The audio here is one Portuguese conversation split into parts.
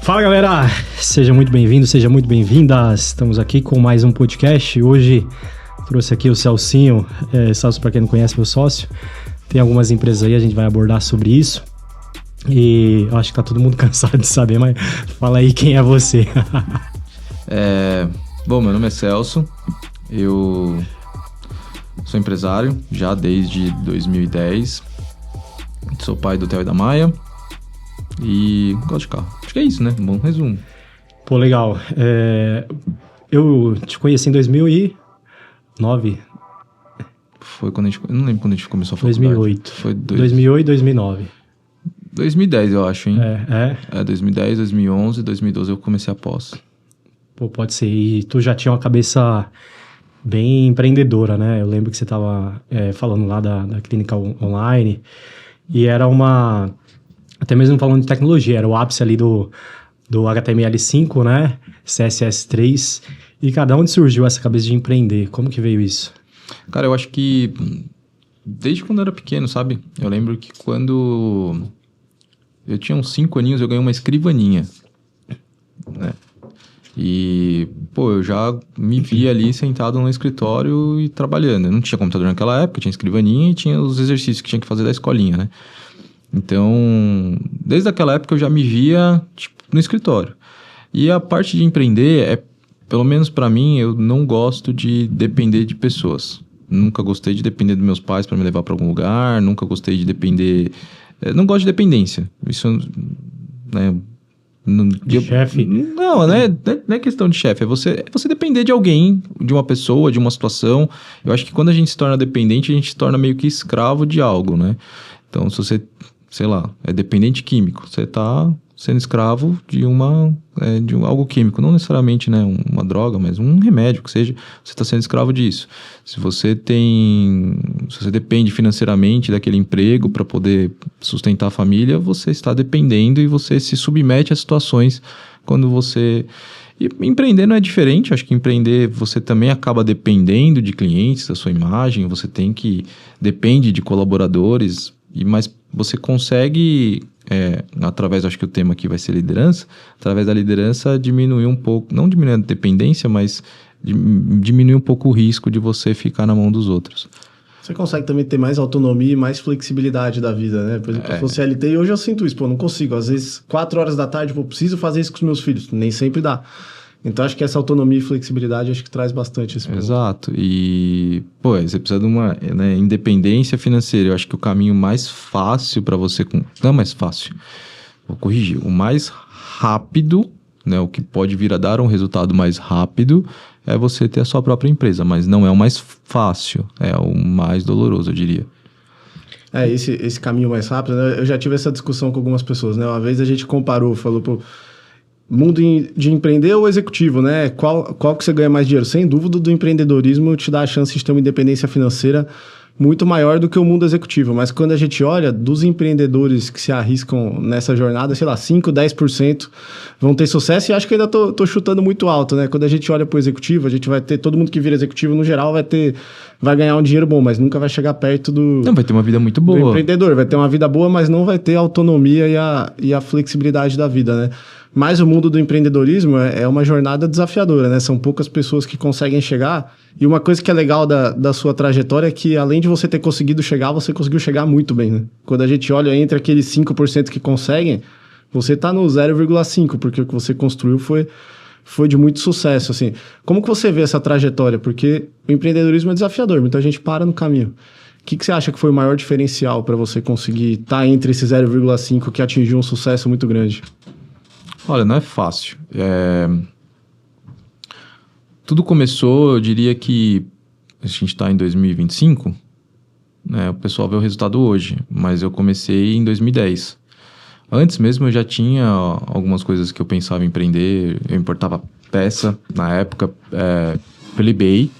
Fala galera, seja muito bem-vindo, seja muito bem-vindas. Estamos aqui com mais um podcast. Hoje trouxe aqui o Celcinho, Celso, para quem não conhece, meu sócio. Tem algumas empresas aí, a gente vai abordar sobre isso. E eu acho que tá todo mundo cansado de saber, mas fala aí quem é você. Bom, meu nome é Celso, eu sou empresário já desde 2010, sou pai do Theo e da Maia e gosto de carro. Acho que é isso, né? Um bom resumo. Pô, legal. Eu te conheci em 2009. Foi quando a gente... Eu não lembro quando a gente começou a faculdade. 2008. Foi 2008, 2009. 2010, eu acho, hein? 2010, 2011, 2012 eu comecei a pós. Pô, pode ser. E tu já tinha uma cabeça bem empreendedora, né? Eu lembro que você estava falando lá da clínica online. E era uma... Até mesmo falando de tecnologia. Era o ápice ali do HTML5, né? CSS3. E cada onde surgiu essa cabeça de empreender? Como que veio isso? Cara, eu acho que... Desde quando eu era pequeno, sabe? Eu lembro que quando... Eu tinha uns 5 aninhos, eu ganhei uma escrivaninha, né? E, pô, eu já me via ali sentado no escritório e trabalhando. Eu não tinha computador naquela época, tinha escrivaninha e tinha os exercícios que tinha que fazer da escolinha, né? Então, desde aquela época eu já me via, tipo, no escritório. E a parte de empreender pelo menos pra mim, eu não gosto de depender de pessoas. Nunca gostei de depender dos meus pais para me levar para algum lugar, nunca gostei de depender... não gosto de dependência. Isso, né... De chefe? Não é questão de chefe. É você depender de alguém, de uma pessoa, de uma situação. Eu acho que quando a gente se torna dependente, a gente se torna meio que escravo de algo, né? Então, se você, sei lá, é dependente químico, você tá sendo escravo de algo químico. Não necessariamente, né, uma droga, mas um remédio que seja. Você está sendo escravo disso. Se você depende financeiramente daquele emprego para poder sustentar a família, você está dependendo e você se submete a situações quando você... E empreender não é diferente. Acho que empreender você também acaba dependendo de clientes, da sua imagem. Você depende de colaboradores, mas você consegue... através, acho que o tema aqui vai ser liderança, através da liderança diminuir um pouco, não diminuir a dependência, mas diminuir um pouco o risco de você ficar na mão dos outros. Você consegue também ter mais autonomia e mais flexibilidade da vida, né? Por exemplo, eu sou CLT e hoje eu sinto isso, não consigo. Às vezes, 4 horas da tarde, preciso fazer isso com os meus filhos. Nem sempre dá. Então, acho que essa autonomia e flexibilidade, acho que traz bastante esse ponto. Exato. E, você precisa de uma independência financeira. Eu acho que o caminho mais fácil para você... Não é mais fácil. Vou corrigir. O mais rápido, né, o que pode vir a dar um resultado mais rápido, é você ter a sua própria empresa. Mas não é o mais fácil. É o mais doloroso, eu diria. Esse caminho mais rápido, né? Eu já tive essa discussão com algumas pessoas, né? Uma vez a gente comparou, falou... Mundo de empreender ou executivo, né? Qual que você ganha mais dinheiro? Sem dúvida, do empreendedorismo te dá a chance de ter uma independência financeira muito maior do que o mundo executivo. Mas quando a gente olha, dos empreendedores que se arriscam nessa jornada, sei lá, 5%, 10% vão ter sucesso. E acho que ainda tô chutando muito alto, né? Quando a gente olha para o executivo, a gente vai ter... Todo mundo que vira executivo, no geral, vai ganhar um dinheiro bom, mas nunca vai chegar perto do... Não, vai ter uma vida muito boa. Do empreendedor. Vai ter uma vida boa, mas não vai ter a autonomia e a flexibilidade da vida, né? Mas o mundo do empreendedorismo é uma jornada desafiadora, né? São poucas pessoas que conseguem chegar. E uma coisa que é legal da sua trajetória é que, além de você ter conseguido chegar, você conseguiu chegar muito bem, né? Quando a gente olha entre aqueles 5% que conseguem, você está no 0,5%, porque o que você construiu foi de muito sucesso, assim. Como que você vê essa trajetória? Porque o empreendedorismo é desafiador, muita gente para no caminho. O que você acha que foi o maior diferencial para você conseguir estar entre esse 0,5% que atingiu um sucesso muito grande? Olha, não é fácil. Tudo começou, eu diria que a gente está em 2025, né, o pessoal vê o resultado hoje, mas eu comecei em 2010. Antes mesmo eu já tinha algumas coisas que eu pensava em empreender, eu importava peça, na época, pelo eBay,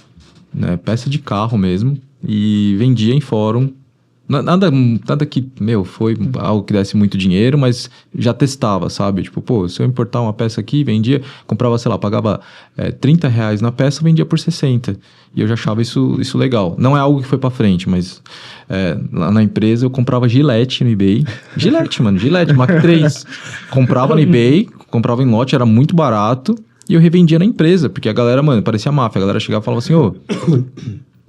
né, peça de carro mesmo, e vendia em fórum. Nada que, foi algo que desse muito dinheiro, mas já testava, sabe? Tipo, se eu importar uma peça aqui, vendia, comprava, sei lá, pagava R$30 na peça, vendia por 60. E eu já achava isso legal. Não é algo que foi pra frente, mas lá na empresa eu comprava Gillette no eBay. Gillette, Mach 3. Comprava no eBay, comprava em lote, era muito barato, e eu revendia na empresa, porque a galera, mano, parecia máfia. A galera chegava e falava assim, ô,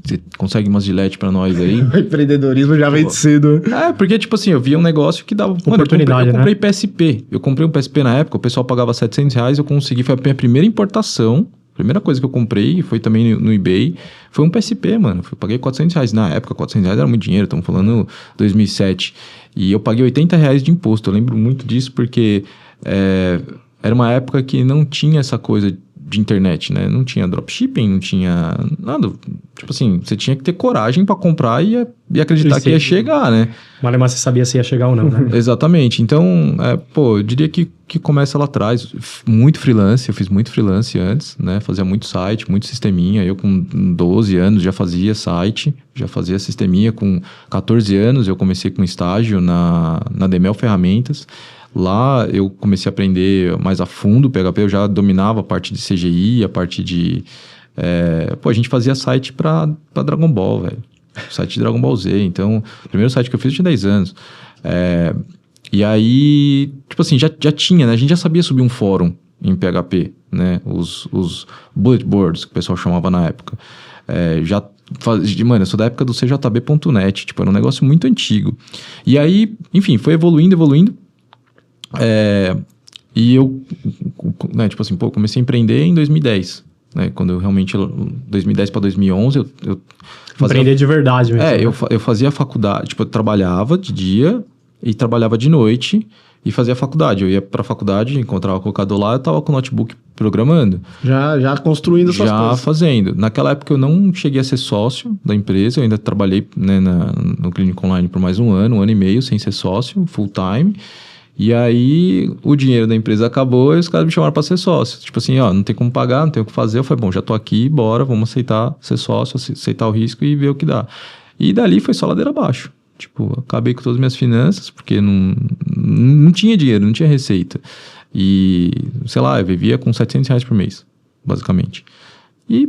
você consegue umas Gillette pra nós aí? O empreendedorismo já vem de cedo. Porque, tipo assim, eu via um negócio que dava... Oportunidade, eu comprei né? PSP. Eu comprei um PSP na época, o pessoal pagava R$700, eu consegui, foi a minha primeira importação. Primeira coisa que eu comprei, foi também no eBay, foi um PSP, mano. Eu paguei R$400. Na época, R$400 era muito dinheiro, estamos falando 2007. E eu paguei R$80 de imposto. Eu lembro muito disso porque era uma época que não tinha essa coisa de internet, né? Não tinha dropshipping, não tinha nada. Tipo assim, você tinha que ter coragem para comprar e acreditar que ia chegar, né? Mas você sabia se ia chegar ou não, né? Exatamente. Então, eu diria que começa lá atrás. Muito freelance, eu fiz muito freelance antes, né? Fazia muito site, muito sisteminha. Eu com 12 anos já fazia site, já fazia sisteminha. Com 14 anos eu comecei com estágio na Demel Ferramentas. Lá eu comecei a aprender mais a fundo o PHP, eu já dominava a parte de CGI, a parte de... a gente fazia site pra Dragon Ball, velho. Site de Dragon Ball Z. Então, o primeiro site que eu fiz eu tinha 10 anos. E aí, tipo assim, já tinha, né? A gente já sabia subir um fórum em PHP, né? Os bullet boards, que o pessoal chamava na época. Mano, eu sou da época do cjb.net, tipo, era um negócio muito antigo. E aí, enfim, foi evoluindo. E eu, né, tipo assim, comecei a empreender em 2010, né? Quando eu realmente, 2010 para 2011, eu fazia... Empreender de verdade mesmo. Eu fazia faculdade, tipo, eu trabalhava de dia e trabalhava de noite e fazia faculdade. Eu ia pra faculdade, encontrava o colocador lá, eu tava com o notebook programando. Já construindo suas coisas. Já fazendo. Naquela época eu não cheguei a ser sócio da empresa, eu ainda trabalhei, né, no Clínica Online por mais um ano e meio, sem ser sócio, full time. E aí, o dinheiro da empresa acabou e os caras me chamaram para ser sócio. Tipo assim, não tem como pagar, não tem o que fazer. Eu falei, bom, já tô aqui, bora, vamos aceitar ser sócio, aceitar o risco e ver o que dá. E dali foi só ladeira abaixo. Tipo, acabei com todas as minhas finanças, porque não tinha dinheiro, não tinha receita. E, sei lá, eu vivia com R$700 por mês, basicamente. E,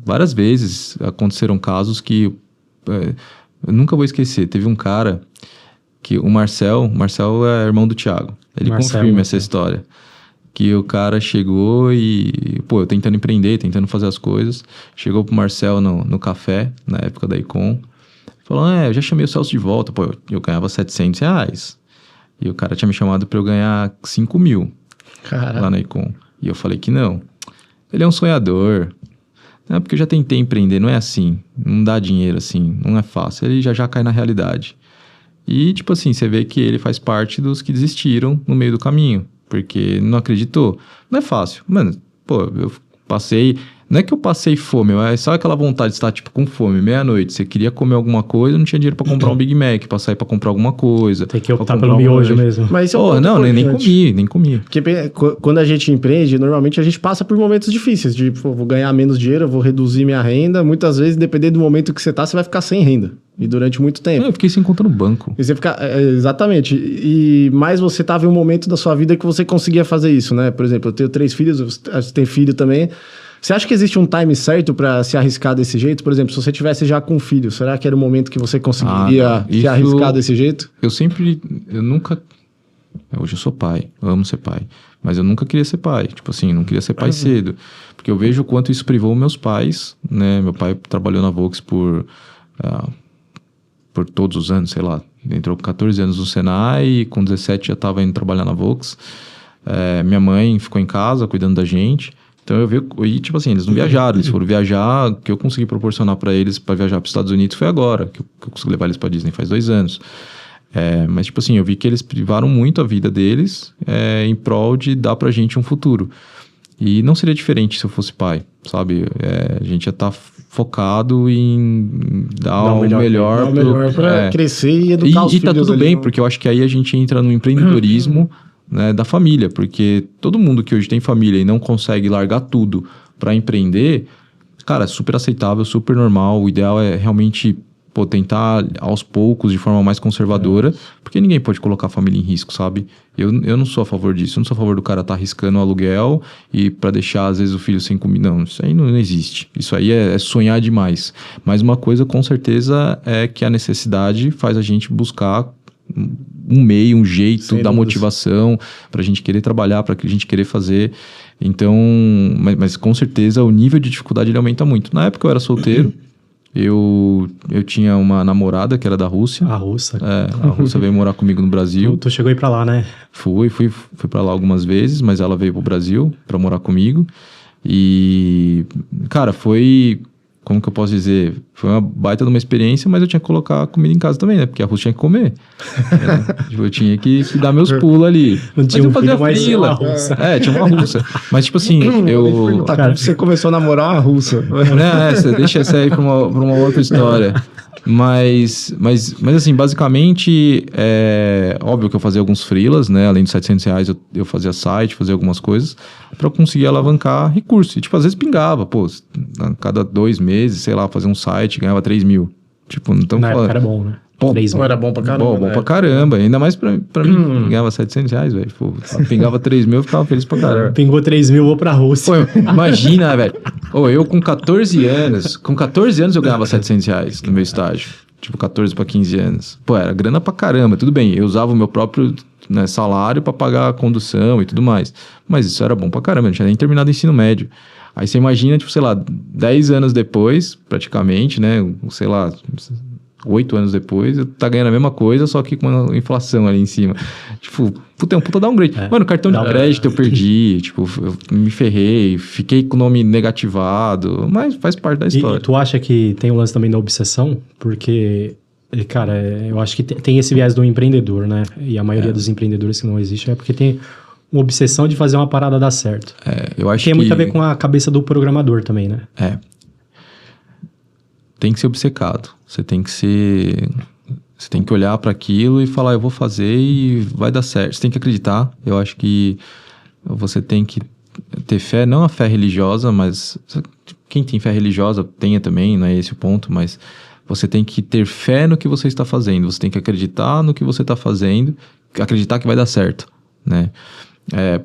várias vezes aconteceram casos que eu nunca vou esquecer. Teve um cara... que o Marcel é irmão do Thiago. Ele confirma essa história. Que o cara chegou e... eu tentando empreender, tentando fazer as coisas. Chegou pro Marcel no café, na época da Icon. Falou, eu já chamei o Celso de volta. Eu ganhava R$700. E o cara tinha me chamado pra eu ganhar 5 mil. Cara. Lá na Icon. E eu falei que não. Ele é um sonhador. Não, porque eu já tentei empreender, não é assim. Não dá dinheiro assim, não é fácil. Ele já cai na realidade. E, tipo assim, você vê que ele faz parte dos que desistiram no meio do caminho. Porque não acreditou. Não é fácil. Mano, eu passei... Não é que eu passei fome, é só aquela vontade de estar, tipo, com fome, meia-noite. Você queria comer alguma coisa, não tinha dinheiro pra comprar um Big Mac, pra sair pra comprar alguma coisa. Tem que optar pelo miojo mesmo. Mas isso nem comi. Porque quando a gente empreende, normalmente a gente passa por momentos difíceis. De, vou ganhar menos dinheiro, eu vou reduzir minha renda. Muitas vezes, dependendo do momento que você tá, você vai ficar sem renda. E durante muito tempo. Eu fiquei sem conta no banco. E você fica, exatamente. Mas você tava em um momento da sua vida que você conseguia fazer isso, né? Por exemplo, eu tenho 3 filhos, você tem filho também. Você acha que existe um time certo para se arriscar desse jeito? Por exemplo, se você tivesse já com filho, será que era o momento que você conseguiria se arriscar desse jeito? Eu nunca... Hoje eu sou pai, eu amo ser pai. Mas eu nunca queria ser pai. Tipo assim, não queria ser pai cedo. Porque eu vejo o quanto isso privou meus pais, né? Meu pai trabalhou na Volks por todos os anos, sei lá. Entrou com 14 anos no Senai e com 17 já estava indo trabalhar na Volks. Minha mãe ficou em casa cuidando da gente. Então eu vi, e tipo assim, eles não viajaram, eles foram viajar, o que eu consegui proporcionar para eles para viajar para os Estados Unidos foi agora, que eu consegui levar eles para Disney faz 2 anos. Mas tipo assim, eu vi que eles privaram muito a vida deles em prol de dar pra gente um futuro. E não seria diferente se eu fosse pai, sabe? A gente já tá focado em dar o melhor para crescer e educar os filhos. E tá tudo bem, porque eu acho que aí a gente entra no empreendedorismo, né, da família, porque todo mundo que hoje tem família e não consegue largar tudo para empreender, cara, é super aceitável, super normal. O ideal é realmente tentar aos poucos, de forma mais conservadora, porque ninguém pode colocar a família em risco, sabe? Eu não sou a favor disso, eu não sou a favor do cara estar arriscando o aluguel e para deixar, às vezes, o filho sem comida. Não, isso aí não existe. Isso aí é sonhar demais. Mas uma coisa, com certeza, é que a necessidade faz a gente buscar um meio, um jeito, Sem da dúvidas. motivação pra gente querer trabalhar, pra a gente querer fazer. Então, mas com certeza o nível de dificuldade ele aumenta muito. Na época eu era solteiro, eu tinha uma namorada que era da Rússia. A russa. A Rússia veio morar comigo no Brasil. Tu chegou aí pra lá, né? Fui pra lá algumas vezes, mas ela veio pro Brasil pra morar comigo. E, cara, foi... Como que eu posso dizer? Foi uma baita de uma experiência, mas eu tinha que colocar comida em casa também, né? Porque a Rússia tinha que comer. Tipo, eu tinha que dar meus pulos ali. Não tinha mas um eu fazia filho, mas fila. uma russa. Tinha uma russa. Mas, tipo assim, eu... Cara, você começou a namorar uma russa. Deixa essa aí pra uma outra história. Mas assim, basicamente, óbvio que eu fazia alguns freelas, né? Além dos R$700, eu fazia site, fazia algumas coisas pra conseguir alavancar recurso. E, tipo, às vezes pingava, pô, a cada 2 meses, sei lá, fazia um site, ganhava 3 mil. Tipo, não estamos Na época falando... era bom, né? Pô, 3 mil. Era bom pra caramba. Bom pra caramba. Ainda mais pra mim, ganhava R$700, velho. Pô, pingava 3 mil, eu ficava feliz pra caramba. Pingou 3 mil, vou pra Rússia. Pô, imagina, velho. Eu com 14 anos... Com 14 anos eu ganhava R$700 no meu estágio. Tipo, 14 pra 15 anos. Pô, era grana pra caramba. Tudo bem, eu usava o meu próprio salário pra pagar a condução e tudo mais. Mas isso era bom pra caramba. Eu não tinha nem terminado o ensino médio. Aí você imagina, tipo, sei lá, 10 anos depois, praticamente, né? Sei lá... 8 anos depois, eu tá ganhando a mesma coisa, só que com uma inflação ali em cima. Tipo, puta, é um puta downgrade. Mano, cartão de crédito eu perdi, tipo, eu me ferrei, fiquei com o nome negativado, mas faz parte da história. E tu acha que tem o lance também da obsessão? Porque, cara, eu acho que tem esse viés do empreendedor, né? E a maioria dos empreendedores que não existe é porque tem uma obsessão de fazer uma parada dar certo. Eu acho tem que... muito a ver com a cabeça do programador também, né? Tem que ser obcecado. Você tem que olhar para aquilo e falar, eu vou fazer e vai dar certo. Você tem que acreditar. Eu acho que você tem que ter fé, não a fé religiosa, mas quem tem fé religiosa tenha também, não é esse o ponto, mas você tem que ter fé no que você está fazendo. Você tem que acreditar no que você está fazendo, acreditar que vai dar certo, né?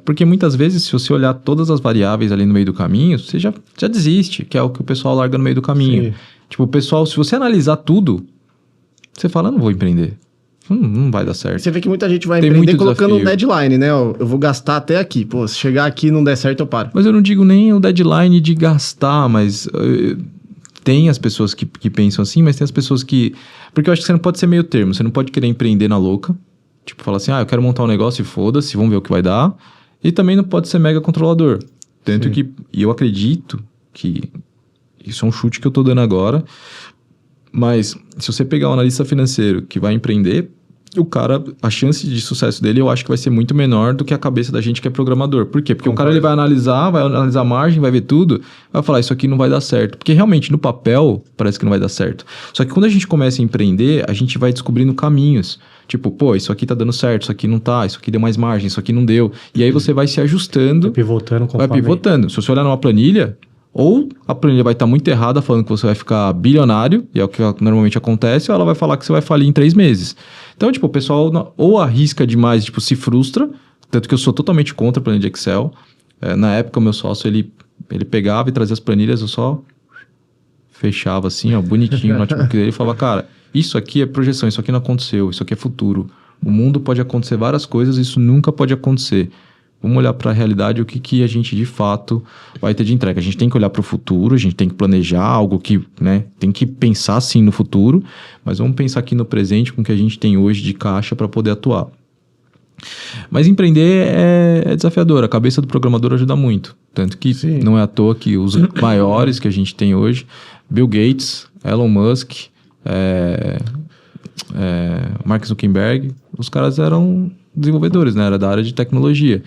Porque muitas vezes, se você olhar todas as variáveis ali no meio do caminho, você já desiste, que é o que o pessoal larga no meio do caminho. Sim. Tipo, o pessoal, se você analisar tudo, você fala, eu não vou empreender. Não vai dar certo. Você vê que muita gente vai Tem empreender muito colocando um desafio. deadline, né? Eu vou gastar até aqui. Pô, se chegar aqui e não der certo, eu paro. Mas eu não digo nem o deadline de gastar, mas tem as pessoas que pensam assim, mas tem as pessoas que... Porque eu acho que você não pode ser meio termo, você não pode querer empreender na louca. Tipo, falar assim, eu quero montar um negócio e foda-se, vamos ver o que vai dar. E também não pode ser mega controlador. Tanto Sim. que, e eu acredito que... Isso é um chute que eu tô dando agora. Mas se você pegar um analista financeiro que vai empreender, o cara, a chance de sucesso dele eu acho que vai ser muito menor do que a cabeça da gente que é programador. Por quê? Porque o cara ele vai analisar a margem, vai ver tudo, vai falar, isso aqui não vai dar certo. Porque realmente no papel parece que não vai dar certo. Só que quando a gente começa a empreender, a gente vai descobrindo caminhos. Tipo, pô, isso aqui tá dando certo, isso aqui não tá, isso aqui deu mais margem, isso aqui não deu. E aí você vai se ajustando. Vai pivotando Vai conforme... pivotando. Se você olhar numa planilha, ou a planilha vai estar muito errada, falando que você vai ficar bilionário, e é o que normalmente acontece, ou ela vai falar que você vai falir em 3 meses. Então, tipo, o pessoal ou arrisca demais, tipo, se frustra, tanto que eu sou totalmente contra a planilha de Excel. Na época, o meu sócio, ele pegava e trazia as planilhas, eu só fechava assim, ó, bonitinho no notebook dele e falava, cara, isso aqui é projeção, isso aqui não aconteceu, isso aqui é futuro. O mundo pode acontecer várias coisas, isso nunca pode acontecer. Vamos olhar para a realidade, o que a gente de fato vai ter de entrega. A gente tem que olhar para o futuro, a gente tem que planejar algo que, né, tem que pensar sim no futuro, mas vamos pensar aqui no presente com o que a gente tem hoje de caixa para poder atuar. Mas empreender é desafiador, a cabeça do programador ajuda muito. Tanto que não é à toa que os maiores que a gente tem hoje, Bill Gates, Elon Musk, Mark Zuckerberg, os caras eram desenvolvedores, né? Era da área de tecnologia.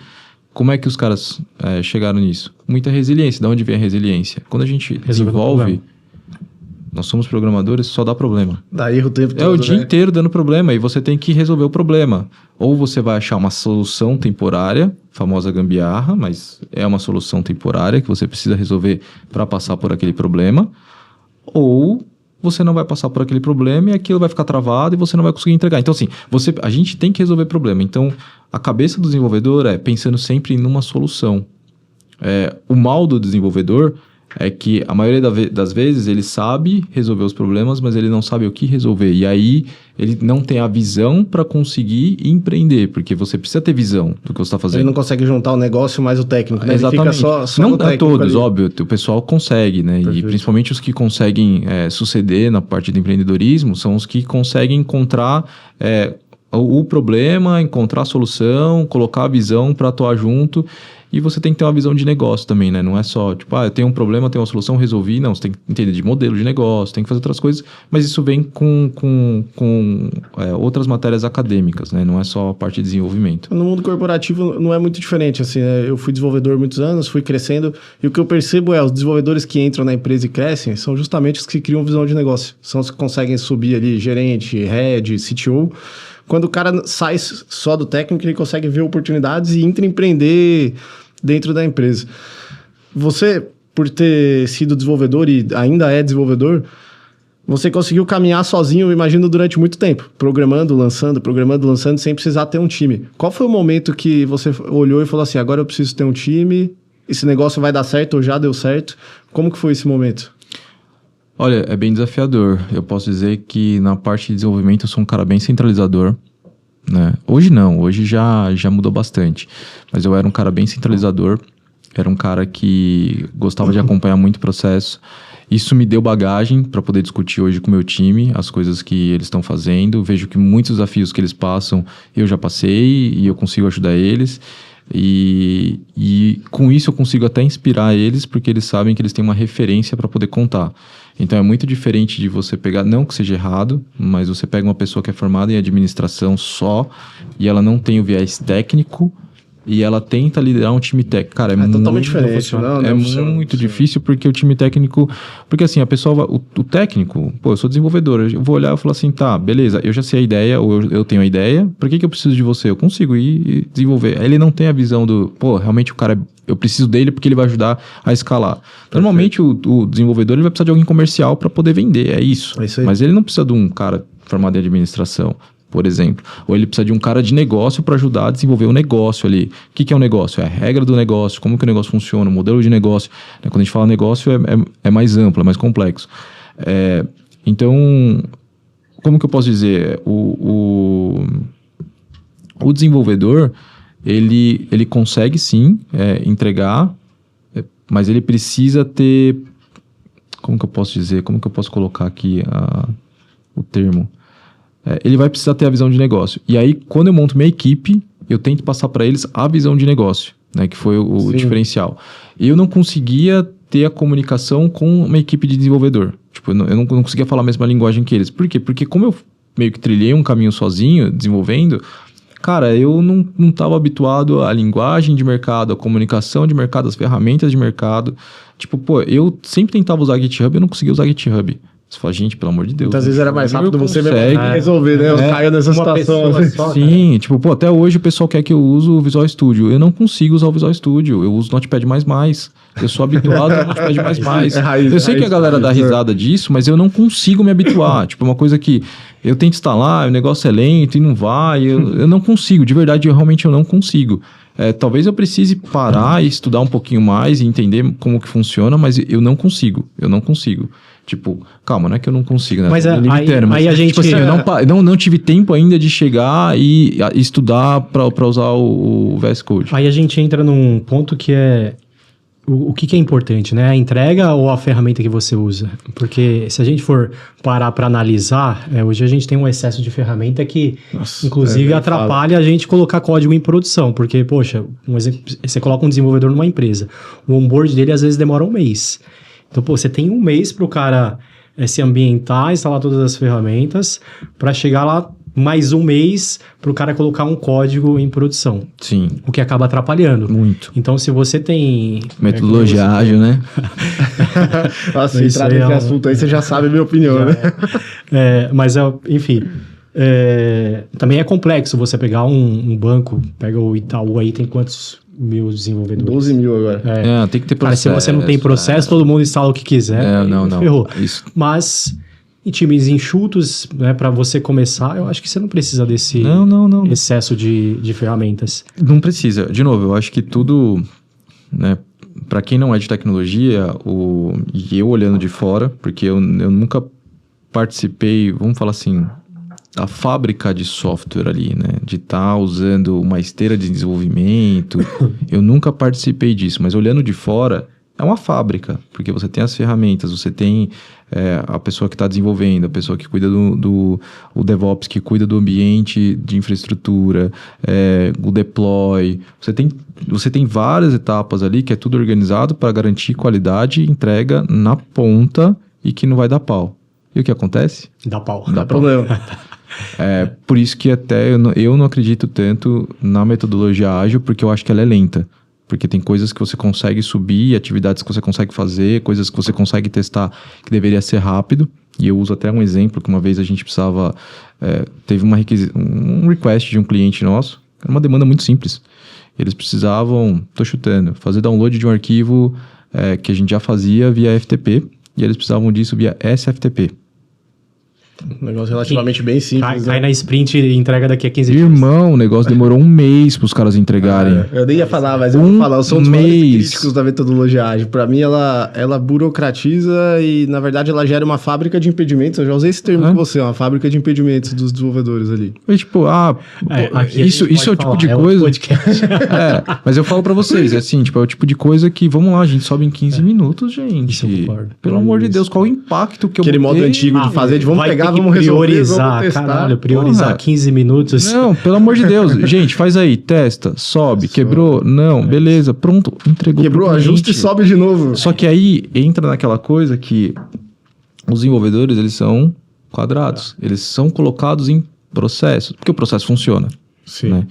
Como é que os caras chegaram nisso? Muita resiliência. De onde vem a resiliência? Quando a gente desenvolve, nós somos programadores, só dá problema. Dá erro o tempo todo, o dia inteiro dando problema e você tem que resolver o problema. Ou você vai achar uma solução temporária, famosa gambiarra, mas é uma solução temporária que você precisa resolver para passar por aquele problema. Ou você não vai passar por aquele problema e aquilo vai ficar travado e você não vai conseguir entregar. Então, assim, a gente tem que resolver problema. Então, a cabeça do desenvolvedor é pensando sempre numa solução. O mal do desenvolvedor é que a maioria das vezes ele sabe resolver os problemas, mas ele não sabe o que resolver. E aí ele não tem a visão para conseguir empreender, porque você precisa ter visão do que você está fazendo. Ele não consegue juntar o negócio mais o técnico, né? Exatamente. Ele fica só não no técnico todos, ali. óbvio, o pessoal consegue, né? Perfeito. E principalmente os que conseguem suceder na parte do empreendedorismo são os que conseguem encontrar o problema, encontrar a solução, colocar a visão para atuar junto. E você tem que ter uma visão de negócio também, né? Não é só, tipo, eu tenho um problema, tenho uma solução, resolvi. Não, você tem que entender de modelo de negócio, tem que fazer outras coisas. Mas isso vem com outras matérias acadêmicas, né? Não é só a parte de desenvolvimento. No mundo corporativo não é muito diferente, assim, né? Eu fui desenvolvedor muitos anos, fui crescendo, e o que eu percebo os desenvolvedores que entram na empresa e crescem são justamente os que criam visão de negócio. São os que conseguem subir ali gerente, head, CTO. Quando o cara sai só do técnico, ele consegue ver oportunidades e empreender dentro da empresa. Você, por ter sido desenvolvedor e ainda é desenvolvedor, você conseguiu caminhar sozinho, eu imagino, durante muito tempo, programando, lançando, sem precisar ter um time. Qual foi o momento que você olhou e falou assim, agora eu preciso ter um time, esse negócio vai dar certo ou já deu certo? Como que foi esse momento? Olha, é bem desafiador. Eu posso dizer que na parte de desenvolvimento eu sou um cara bem centralizador, né? Hoje não, hoje já mudou bastante. Mas eu era um cara bem centralizador, era um cara que gostava de acompanhar muito o processo. Isso me deu bagagem para poder discutir hoje com o meu time as coisas que eles estão fazendo. Vejo que muitos desafios que eles passam eu já passei e eu consigo ajudar eles. E com isso eu consigo até inspirar eles, porque eles sabem que eles têm uma referência para poder contar. Então é muito diferente de você pegar, não que seja errado, mas você pega uma pessoa que é formada em administração só e ela não tem o viés técnico e ela tenta liderar um time técnico. Cara, é muito totalmente diferente. muito difícil, porque o time técnico... Porque assim, a pessoa... O técnico... Pô, eu sou desenvolvedor. Eu vou olhar e falar assim, tá, beleza, eu já sei a ideia, ou eu tenho a ideia. Por que eu preciso de você? Eu consigo ir e desenvolver. Ele não tem a visão do... Pô, realmente o cara... Eu preciso dele porque ele vai ajudar a escalar. Normalmente o desenvolvedor ele vai precisar de alguém comercial para poder vender. É isso. É isso aí. Mas ele não precisa de um cara formado em administração, por exemplo. Ou ele precisa de um cara de negócio para ajudar a desenvolver o negócio ali. O que é um negócio? É a regra do negócio, como que o negócio funciona, o modelo de negócio. Quando a gente fala negócio, é mais amplo, é mais complexo. Então, como que eu posso dizer? O desenvolvedor, ele consegue sim entregar, mas ele precisa ter... Como que eu posso dizer? Como que eu posso colocar aqui o termo? Ele vai precisar ter a visão de negócio. E aí, quando eu monto minha equipe, eu tento passar para eles a visão de negócio, né, que foi o diferencial. Eu não conseguia ter a comunicação com uma equipe de desenvolvedor. Tipo, eu não conseguia falar a mesma linguagem que eles. Por quê? Porque como eu meio que trilhei um caminho sozinho, desenvolvendo, cara, eu não estava habituado à linguagem de mercado, à comunicação de mercado, às ferramentas de mercado. Tipo, pô, eu sempre tentava usar GitHub, eu não conseguia usar GitHub. Você fala, gente, pelo amor de Deus. Muitas vezes era mais rápido você consegue mesmo resolver, né? Eu caio nessa situação. Sim, tipo, pô, até hoje o pessoal quer que eu use o Visual Studio. Eu não consigo usar o Visual Studio. Eu uso Notepad++. Eu sou habituado ao Notepad++. Eu sei que a galera dá risada disso, mas eu não consigo me habituar. Tipo, uma coisa que eu tento instalar, o negócio é lento e não vai. Eu não consigo. De verdade, realmente eu não consigo. Talvez eu precise parar e estudar um pouquinho mais e entender como que funciona, mas eu não consigo. Eu não consigo. Tipo, calma, não é que eu não consigo, né? Mas aí a gente... Tipo assim, eu não tive tempo ainda de chegar e estudar para usar o VS Code. Aí a gente entra num ponto que é... O que é importante, né? A entrega ou a ferramenta que você usa? Porque se a gente for parar para analisar, hoje a gente tem um excesso de ferramenta que, inclusive, atrapalha a gente colocar código em produção. Porque, poxa, um exemplo, você coloca um desenvolvedor numa empresa, o onboard dele às vezes demora um mês. Então, pô, você tem um mês para o cara se ambientar, instalar todas as ferramentas, para chegar lá mais um mês para o cara colocar um código em produção. Sim. O que acaba atrapalhando. Muito. Então, se você tem... Metodologia ágil, né? Nossa, entrar nesse assunto aí, você já sabe a minha opinião, né? Mas, enfim... também é complexo você pegar um banco, pega o Itaú aí, tem quantos mil desenvolvedores? 12 mil agora. Tem que ter processo. Cara, se você não tem processo, todo mundo instala o que quiser. Não. Ferrou. Isso. Mas em times enxutos, né, para você começar, eu acho que você não precisa desse excesso de ferramentas. Não precisa. De novo, eu acho que tudo, né, para quem não é de tecnologia, e eu olhando de fora, porque eu nunca participei, vamos falar assim, da fábrica de software ali, né? De estar usando uma esteira de desenvolvimento. Eu nunca participei disso, mas olhando de fora, é uma fábrica, porque você tem as ferramentas, você tem a pessoa que está desenvolvendo, a pessoa que cuida o DevOps, que cuida do ambiente de infraestrutura, o deploy. Você tem várias etapas ali que é tudo organizado para garantir qualidade e entrega na ponta e que não vai dar pau. E o que acontece? Dá pau. Dá problema. Por isso que até eu não acredito tanto na metodologia ágil, porque eu acho que ela é lenta. Porque tem coisas que você consegue subir, atividades que você consegue fazer, coisas que você consegue testar que deveria ser rápido. E eu uso até um exemplo que uma vez a gente precisava... teve um request de um cliente nosso, era uma demanda muito simples. Eles precisavam, tô chutando, fazer download de um arquivo que a gente já fazia via FTP, e eles precisavam disso via SFTP. Um negócio relativamente bem simples. Cai na sprint e entrega daqui a 15 dias. Irmão, o negócio demorou um mês para os caras entregarem. Eu nem ia falar, mas eu vou falar. Eu sou um dos maiores críticos da metodologia ágil. Para mim, ela burocratiza e, na verdade, ela gera uma fábrica de impedimentos. Eu já usei esse termo com você, uma fábrica de impedimentos dos desenvolvedores ali. Mas, tipo, isso é o tipo de coisa... mas eu falo para vocês, assim, tipo, é o tipo de coisa que, vamos lá, a gente sobe em 15 minutos, gente. Isso eu concordo. Pelo amor de Deus, qual o impacto que eu Aquele modo antigo de fazer, de vamos pegar, vamos priorizar, vamos testar. Caralho, priorizar 15 minutos. Não, pelo amor de Deus. Gente, faz aí, testa, sobe, quebrou, não, beleza, pronto, entregou. Quebrou, ajusta e sobe de novo. Só que aí entra naquela coisa que os desenvolvedores, eles são quadrados. Eles são colocados em processos, porque o processo funciona. Sim. Né?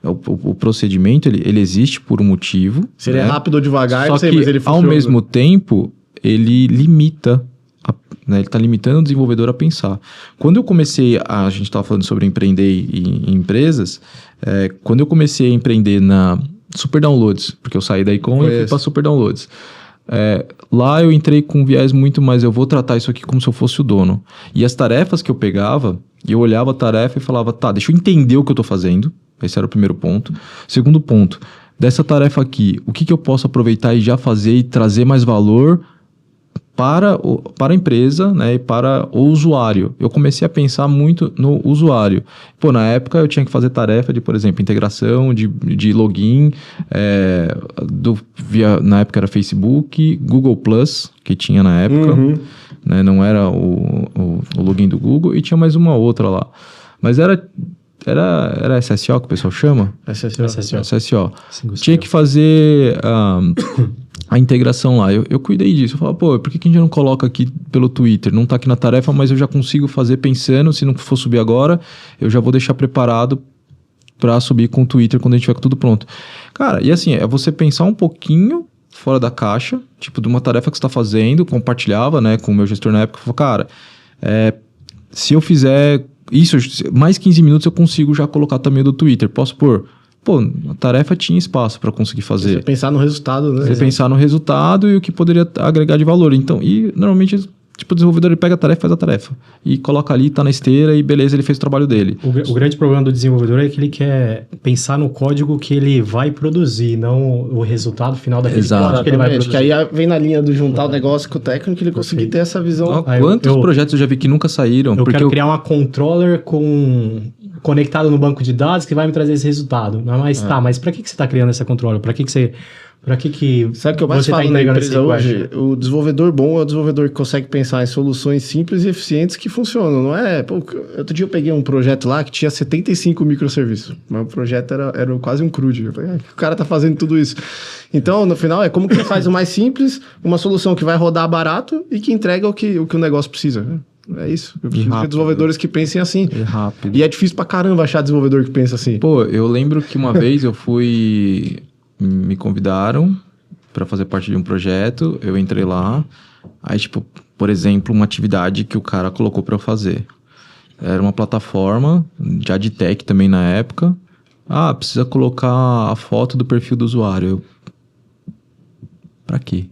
O procedimento, ele existe por um motivo. Se ele é rápido ou devagar, só eu sei, que, mas ele funciona. ao mesmo tempo, ele limita... ele está limitando o desenvolvedor a pensar. Quando eu comecei, a gente estava falando sobre empreender em empresas, quando eu comecei a empreender na Super Downloads, porque eu saí da Icon e fui para Super Downloads, lá eu entrei com um viés muito mais, eu vou tratar isso aqui como se eu fosse o dono. E as tarefas que eu pegava, eu olhava a tarefa e falava, tá, deixa eu entender o que eu estou fazendo. Esse era o primeiro ponto. Segundo ponto, dessa tarefa aqui, o que eu posso aproveitar e já fazer e trazer mais valor para a empresa, né, e para o usuário. Eu comecei a pensar muito no usuário. Pô, na época eu tinha que fazer tarefa de, por exemplo, integração, de login, na época era Facebook, Google Plus, que tinha na época, né, não era o login do Google, e tinha mais uma outra lá. Mas era SSO que o pessoal chama? SSO. Tinha que fazer... a integração lá, eu cuidei disso. Eu falava, pô, por que a gente não coloca aqui pelo Twitter? Não tá aqui na tarefa, mas eu já consigo fazer pensando, se não for subir agora, eu já vou deixar preparado para subir com o Twitter quando a gente tiver tudo pronto. Cara, e assim, é você pensar um pouquinho fora da caixa, tipo, de uma tarefa que você tá fazendo, compartilhava, né, com o meu gestor na época, falou, cara, se eu fizer isso, mais 15 minutos eu consigo já colocar também do Twitter, posso pôr? Pô, a tarefa tinha espaço para conseguir fazer. Você pensar no resultado, né? Você pensar no resultado e o que poderia agregar de valor. Então, e normalmente, tipo, o desenvolvedor ele pega a tarefa e faz a tarefa. E coloca ali, tá na esteira e beleza, ele fez o trabalho dele. O grande problema do desenvolvedor é que ele quer pensar no código que ele vai produzir, não o resultado final daquele código que ele vai produzir. Que aí vem na linha do juntar o negócio com o técnico, ele conseguir ter essa visão. Quantos projetos eu já vi que nunca saíram? Eu quero criar uma controller conectado no banco de dados que vai me trazer esse resultado. Mas mas para que você está criando essa controller? Para que você... Sabe o que eu mais falo na empresa hoje? O desenvolvedor bom é o desenvolvedor que consegue pensar em soluções simples e eficientes que funcionam. Não é... Pô, outro dia eu peguei um projeto lá que tinha 75 microserviços. Mas o projeto era quase um CRUD. Eu falei, o cara tá fazendo tudo isso. Então, no final, como que você faz o mais simples, uma solução que vai rodar barato e que entrega o que o negócio precisa. É isso. Eu preciso de desenvolvedores que pensem assim. Rápido. E é difícil pra caramba achar desenvolvedor que pensa assim. Pô, eu lembro que uma vez eu fui... Me convidaram para fazer parte de um projeto, eu entrei lá, aí tipo, por exemplo, uma atividade que o cara colocou para eu fazer. Era uma plataforma, de AdTech também na época. Precisa colocar a foto do perfil do usuário. Pra quê?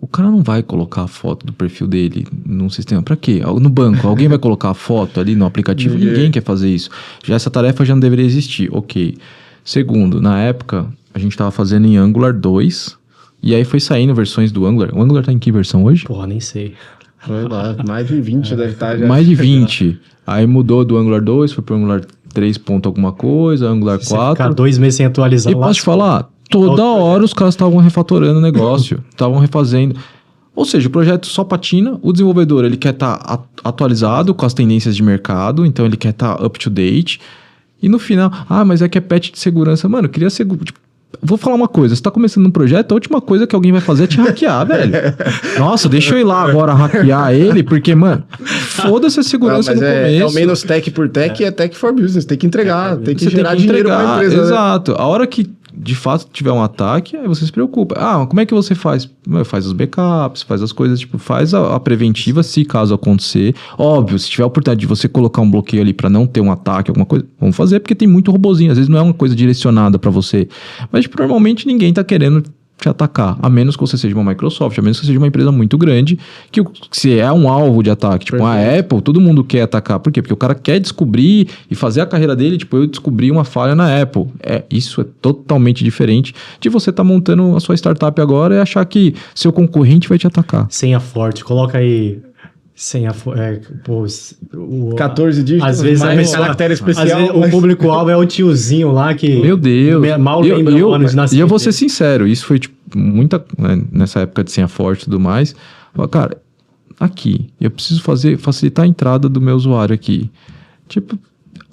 O cara não vai colocar a foto do perfil dele num sistema. Pra quê? No banco, alguém vai colocar a foto ali no aplicativo? Ninguém quer fazer isso. Já essa tarefa já não deveria existir. Ok. Segundo, na época, a gente estava fazendo em Angular 2 E aí foi saindo versões do Angular. O Angular tá em que versão hoje? Porra, nem sei. Foi lá, mais de 20 deve estar já. Mais de 20. Aí mudou do Angular 2, foi pro Angular 3 ponto alguma coisa, Angular Se 4. ficar 2 meses sem atualizar E lá, posso te falar, toda hora os caras estavam refatorando o negócio, estavam refazendo. Ou seja, o projeto só patina, o desenvolvedor ele quer estar atualizado com as tendências de mercado, então ele quer estar up to date. E no final, mas é que é patch de segurança. Mano, eu queria vou falar uma coisa, você tá começando um projeto, a última coisa que alguém vai fazer é te hackear, velho. Nossa, deixa eu ir lá agora hackear ele, porque, mano, foda-se a segurança no começo. É o menos tech por tech, é tech for business, tem que entregar, tem que gerar dinheiro pra empresa. Exato. A hora que de fato tiver um ataque, aí você se preocupa. Como é que você faz? Faz os backups, faz as coisas, faz a preventiva se caso acontecer. Óbvio, se tiver a oportunidade de você colocar um bloqueio ali pra não ter um ataque, alguma coisa, vamos fazer, porque tem muito robozinho. Às vezes não é uma coisa direcionada pra você. Mas, normalmente ninguém tá querendo te atacar, a menos que você seja uma Microsoft, a menos que você seja uma empresa muito grande, que se é um alvo de ataque, tipo a Apple, todo mundo quer atacar. Por quê? Porque o cara quer descobrir e fazer a carreira dele, eu descobri uma falha na Apple. Isso é totalmente diferente de você estar montando a sua startup agora e achar que seu concorrente vai te atacar. Senha forte, coloca aí... Senha 14 dígitos, às vezes mais caractere especial. Às vezes, o público-alvo é o tiozinho lá que... Meu Deus! Mal lembra o ano de nascimento. E eu vou ser sincero, isso foi muita... Né, nessa época de senha forte e tudo mais. Cara, aqui, eu preciso facilitar a entrada do meu usuário aqui.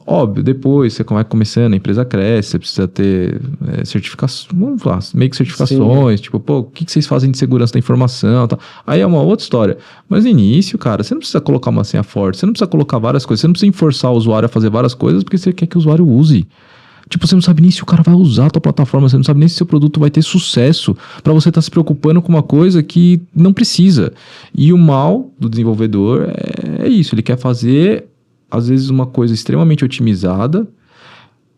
Óbvio, depois você vai começando, a empresa cresce, você precisa ter certificações, vamos lá, meio que certificações, Sim. o que vocês fazem de segurança da informação, tá? Aí é uma outra história. Mas no início, cara, você não precisa colocar uma senha forte, você não precisa colocar várias coisas, você não precisa forçar o usuário a fazer várias coisas porque você quer que o usuário use. Você não sabe nem se o cara vai usar a tua plataforma, você não sabe nem se seu produto vai ter sucesso para você estar se preocupando com uma coisa que não precisa. E o mal do desenvolvedor é isso, ele quer fazer... às vezes uma coisa extremamente otimizada,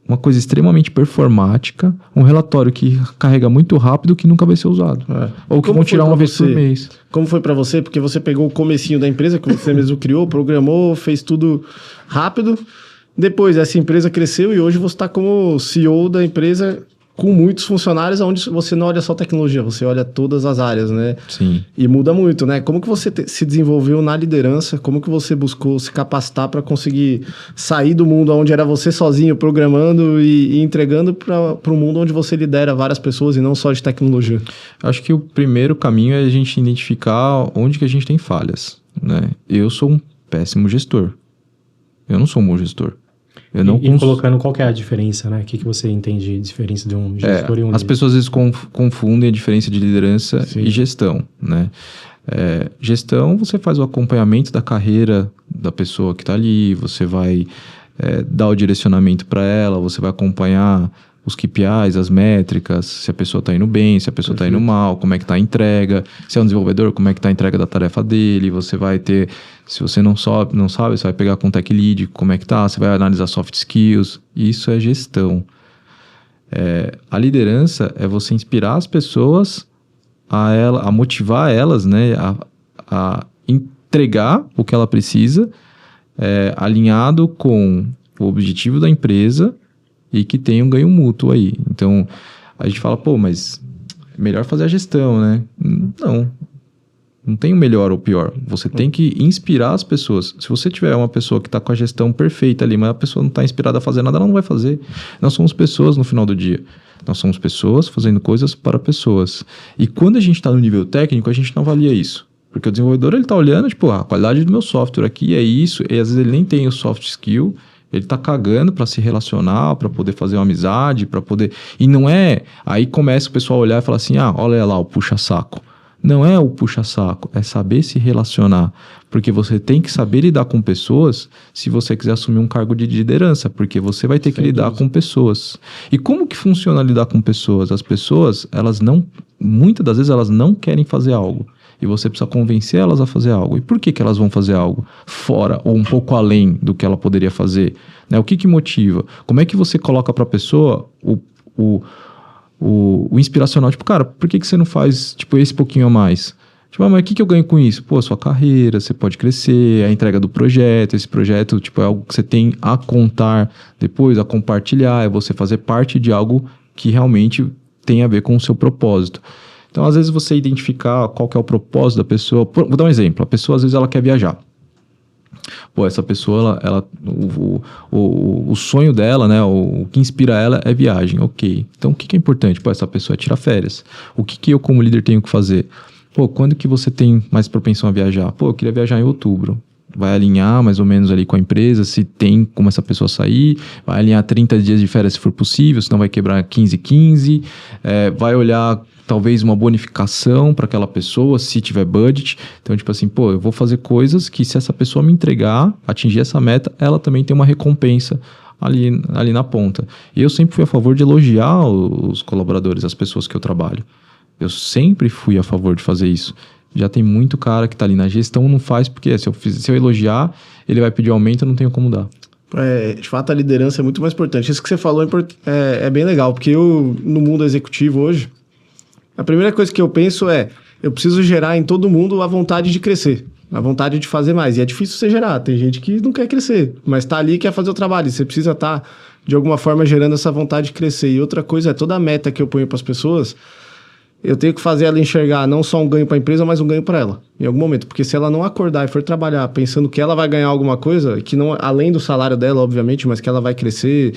uma coisa extremamente performática, um relatório que carrega muito rápido que nunca vai ser usado. Ou que vão tirar uma vez por mês. Como foi pra você? Porque você pegou o comecinho da empresa que você mesmo criou, programou, fez tudo rápido. Depois essa empresa cresceu e hoje você está como CEO da empresa com muitos funcionários, onde você não olha só tecnologia, você olha todas as áreas, né? Sim. E muda muito, né? Como que você se desenvolveu na liderança? Como que você buscou se capacitar para conseguir sair do mundo onde era você sozinho programando e entregando para um mundo onde você lidera várias pessoas e não só de tecnologia? Acho que o primeiro caminho é a gente identificar onde que a gente tem falhas, né? Eu sou um péssimo gestor. Eu não sou um bom gestor. E colocando qual que é a diferença, né? O que você entende de diferença de um gestor e um líder? As pessoas às vezes confundem a diferença de liderança Sim. e gestão, né? Gestão, você faz o acompanhamento da carreira da pessoa que está ali, você vai dar o direcionamento para ela, você vai acompanhar os KPIs, as métricas, se a pessoa está indo bem, se a pessoa está indo mal, como é que está a entrega, se é um desenvolvedor, como é que está a entrega da tarefa dele, você vai ter, se você não sabe, você vai pegar com o tech lead, como é que tá, você vai analisar soft skills, isso é gestão. A liderança é você inspirar as pessoas a motivar elas, né, a entregar o que ela precisa, alinhado com o objetivo da empresa e que tenha um ganho mútuo aí. Então, a gente fala, mas é melhor fazer a gestão, né? Não tem o melhor ou pior. Você tem que inspirar as pessoas. Se você tiver uma pessoa que está com a gestão perfeita ali, mas a pessoa não está inspirada a fazer nada, ela não vai fazer. Nós somos pessoas no final do dia. Nós somos pessoas fazendo coisas para pessoas. E quando a gente está no nível técnico, a gente não avalia isso. Porque o desenvolvedor, ele está olhando, a qualidade do meu software aqui é isso, e às vezes ele nem tem o soft skill, ele tá cagando para se relacionar, para poder fazer uma amizade, para poder... E não é... Aí começa o pessoal a olhar e falar assim, olha lá o puxa-saco. Não é o puxa-saco, é saber se relacionar. Porque você tem que saber lidar com pessoas se você quiser assumir um cargo de liderança, porque você vai ter que lidar com pessoas. E como que funciona lidar com pessoas? As pessoas, muitas das vezes elas não querem fazer algo. E você precisa convencer elas a fazer algo. E por que elas vão fazer algo fora ou um pouco além do que ela poderia fazer? Né? O que motiva? Como é que você coloca para a pessoa o inspiracional? Cara, por que você não faz esse pouquinho a mais? Mas o que eu ganho com isso? Sua carreira, você pode crescer, a entrega do projeto. Esse projeto é algo que você tem a contar depois, a compartilhar. É você fazer parte de algo que realmente tem a ver com o seu propósito. Então, às vezes, você identificar qual que é o propósito da pessoa. Vou dar um exemplo. A pessoa, às vezes, ela quer viajar. Pô, essa pessoa, o sonho dela, né? O que inspira ela é viagem. Ok. Então, o que é importante? Pô, essa pessoa é tirar férias. O que eu, como líder, tenho que fazer? Pô, quando que você tem mais propensão a viajar? Pô, eu queria viajar em outubro. Vai alinhar mais ou menos ali com a empresa, se tem como essa pessoa sair, vai alinhar 30 dias de férias se for possível, senão vai quebrar 15, vai olhar talvez uma bonificação para aquela pessoa, se tiver budget. Então, tipo assim, pô, eu vou fazer coisas que se essa pessoa me entregar, atingir essa meta, ela também tem uma recompensa ali na ponta. E eu sempre fui a favor de elogiar os colaboradores, as pessoas que eu trabalho. Eu sempre fui a favor de fazer isso. Já tem muito cara que tá ali na gestão, não faz, porque se eu elogiar, ele vai pedir aumento, eu não tenho como dar. De fato, a liderança é muito mais importante. Isso que você falou é bem legal, porque eu, no mundo executivo hoje, a primeira coisa que eu penso eu preciso gerar em todo mundo a vontade de crescer, a vontade de fazer mais. E é difícil você gerar, tem gente que não quer crescer, mas tá ali e quer fazer o trabalho. Você precisa estar, de alguma forma, gerando essa vontade de crescer. E outra coisa toda a meta que eu ponho para as pessoas, eu tenho que fazer ela enxergar não só um ganho para a empresa, mas um ganho para ela, em algum momento. Porque se ela não acordar e for trabalhar pensando que ela vai ganhar alguma coisa, que não além do salário dela, obviamente, mas que ela vai crescer,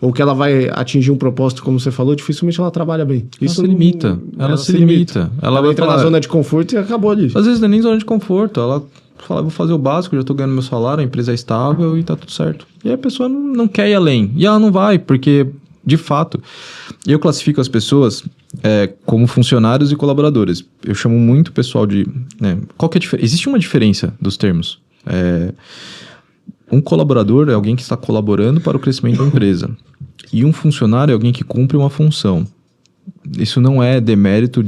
ou que ela vai atingir um propósito, como você falou, dificilmente ela trabalha bem. Ela se limita. Ela vai entra na zona de conforto e acabou ali. Às vezes não é nem zona de conforto. Ela fala, vou fazer o básico, já estou ganhando meu salário, a empresa é estável e tá tudo certo. E aí a pessoa não quer ir além. E ela não vai, porque... De fato, eu classifico as pessoas como funcionários e colaboradores. Eu chamo muito o pessoal de... qual que é a diferença? Existe uma diferença dos termos. Um colaborador é alguém que está colaborando para o crescimento da empresa. E um funcionário é alguém que cumpre uma função. Isso não é demérito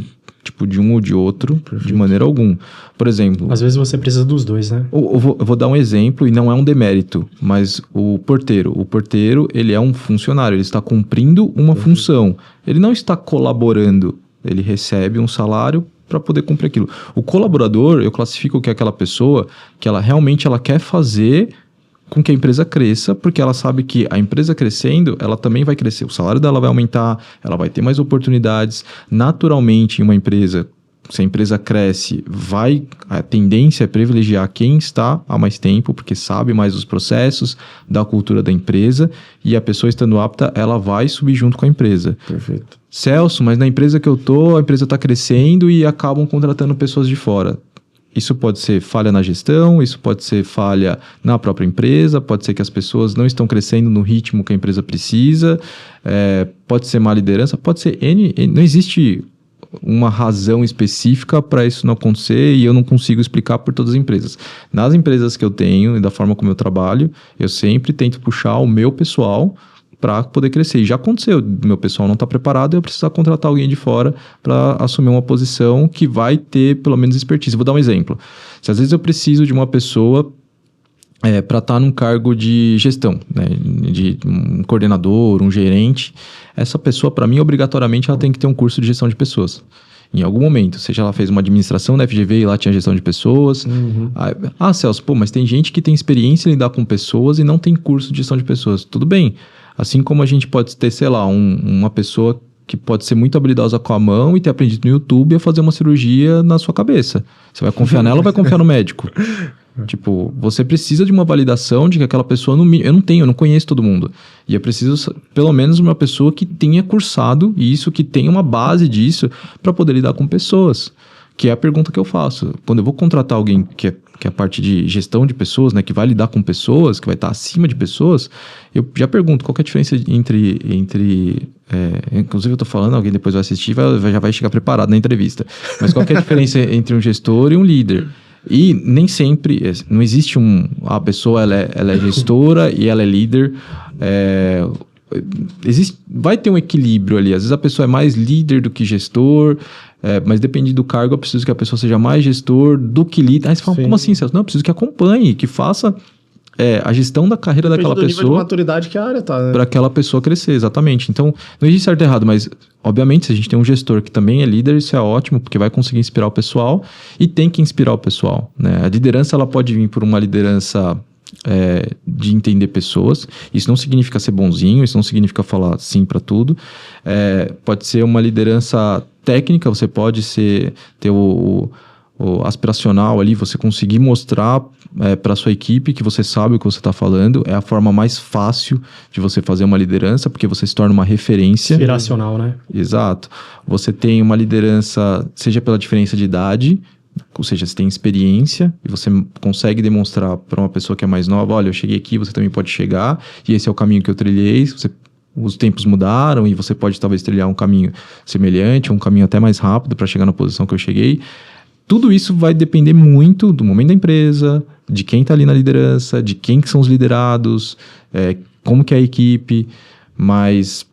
de um ou de outro, Perfeito. De maneira alguma. Por exemplo... Às vezes você precisa dos dois, né? Eu vou dar um exemplo, e não é um demérito, mas o porteiro, ele é um funcionário, ele está cumprindo uma função. Ele não está colaborando, ele recebe um salário para poder cumprir aquilo. O colaborador, eu classifico que é aquela pessoa que ela realmente quer fazer com que a empresa cresça, porque ela sabe que a empresa crescendo, ela também vai crescer. O salário dela vai aumentar, ela vai ter mais oportunidades. Naturalmente, em uma empresa, se a empresa cresce, a tendência é privilegiar quem está há mais tempo, porque sabe mais dos processos, da cultura da empresa, e a pessoa estando apta, ela vai subir junto com a empresa. Perfeito. Celso, mas na empresa que eu tô, a empresa está crescendo e acabam contratando pessoas de fora. Isso pode ser falha na gestão, isso pode ser falha na própria empresa, pode ser que as pessoas não estão crescendo no ritmo que a empresa precisa, pode ser má liderança, pode ser não existe uma razão específica para isso não acontecer e eu não consigo explicar por todas as empresas. Nas empresas que eu tenho e da forma como eu trabalho, eu sempre tento puxar o meu pessoal para poder crescer. E já aconteceu, meu pessoal não está preparado e eu preciso contratar alguém de fora para assumir uma posição que vai ter pelo menos expertise. Vou dar um exemplo. Se às vezes eu preciso de uma pessoa para estar num cargo de gestão, né, de um coordenador, um gerente, essa pessoa, para mim, obrigatoriamente, ela tem que ter um curso de gestão de pessoas. Em algum momento, seja ela fez uma administração da FGV e lá tinha gestão de pessoas. Celso, mas tem gente que tem experiência em lidar com pessoas e não tem curso de gestão de pessoas. Tudo bem. Assim como a gente pode ter, sei lá, uma pessoa que pode ser muito habilidosa com a mão e ter aprendido no YouTube a fazer uma cirurgia na sua cabeça. Você vai confiar nela ou vai confiar no médico? Você precisa de uma validação de que aquela pessoa... Eu não conheço todo mundo. E é preciso, pelo menos, uma pessoa que tenha cursado isso, que tenha uma base disso para poder lidar com pessoas. Que é a pergunta que eu faço. Quando eu vou contratar alguém que é a parte de gestão de pessoas, né, que vai lidar com pessoas, que vai estar acima de pessoas, eu já pergunto qual que é a diferença entre inclusive eu estou falando, alguém depois vai assistir, já vai chegar preparado na entrevista. Mas qual que é a diferença entre um gestor e um líder? E nem sempre, não existe a pessoa ela é gestora e ela é líder. Vai ter um equilíbrio ali. Às vezes a pessoa é mais líder do que gestor, mas depende do cargo, eu preciso que a pessoa seja mais gestor do que líder. Aí você fala, como assim, Celso? Não, eu preciso que acompanhe, que faça a gestão da carreira daquela pessoa. Nível de maturidade que a área tá, né? Para aquela pessoa crescer, exatamente. Então, não existe certo e errado, mas, obviamente, se a gente tem um gestor que também é líder, isso é ótimo, porque vai conseguir inspirar o pessoal e tem que inspirar o pessoal, né? A liderança, ela pode vir por uma liderança de entender pessoas. Isso não significa ser bonzinho, isso não significa falar sim para tudo. Pode ser uma liderança técnica, você pode ter o aspiracional ali, você conseguir mostrar para sua equipe que você sabe o que você está falando. É a forma mais fácil de você fazer uma liderança, porque você se torna uma referência. Inspiracional, né? Exato. Você tem uma liderança, seja pela diferença de idade, ou seja, você tem experiência e você consegue demonstrar para uma pessoa que é mais nova, olha, eu cheguei aqui, você também pode chegar, e esse é o caminho que eu trilhei. Os tempos mudaram e você pode talvez trilhar um caminho semelhante, um caminho até mais rápido para chegar na posição que eu cheguei. Tudo isso vai depender muito do momento da empresa, de quem está ali na liderança, de quem que são os liderados, como que é a equipe, mas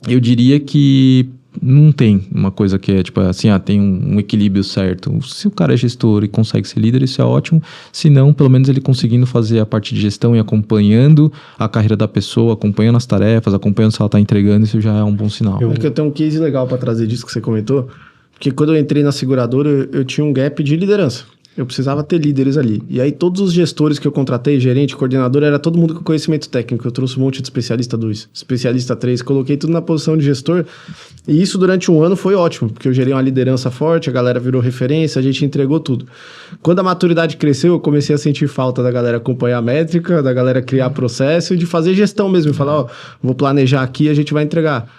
eu diria que não tem uma coisa que é tipo assim, tem um equilíbrio certo. Se o cara é gestor e consegue ser líder, isso é ótimo. Se não, pelo menos ele conseguindo fazer a parte de gestão e acompanhando a carreira da pessoa, acompanhando as tarefas, acompanhando se ela está entregando, isso já é um bom sinal. É que eu tenho um case legal para trazer disso que você comentou, porque quando eu entrei na seguradora, eu tinha um gap de liderança. Eu precisava ter líderes ali. E aí todos os gestores que eu contratei, gerente, coordenador, era todo mundo com conhecimento técnico. Eu trouxe um monte de especialista 2, especialista 3, coloquei tudo na posição de gestor. E isso durante um ano foi ótimo, porque eu gerei uma liderança forte, a galera virou referência, a gente entregou tudo. Quando a maturidade cresceu, eu comecei a sentir falta da galera acompanhar a métrica, da galera criar processo e de fazer gestão mesmo. Falar, vou planejar aqui e a gente vai entregar.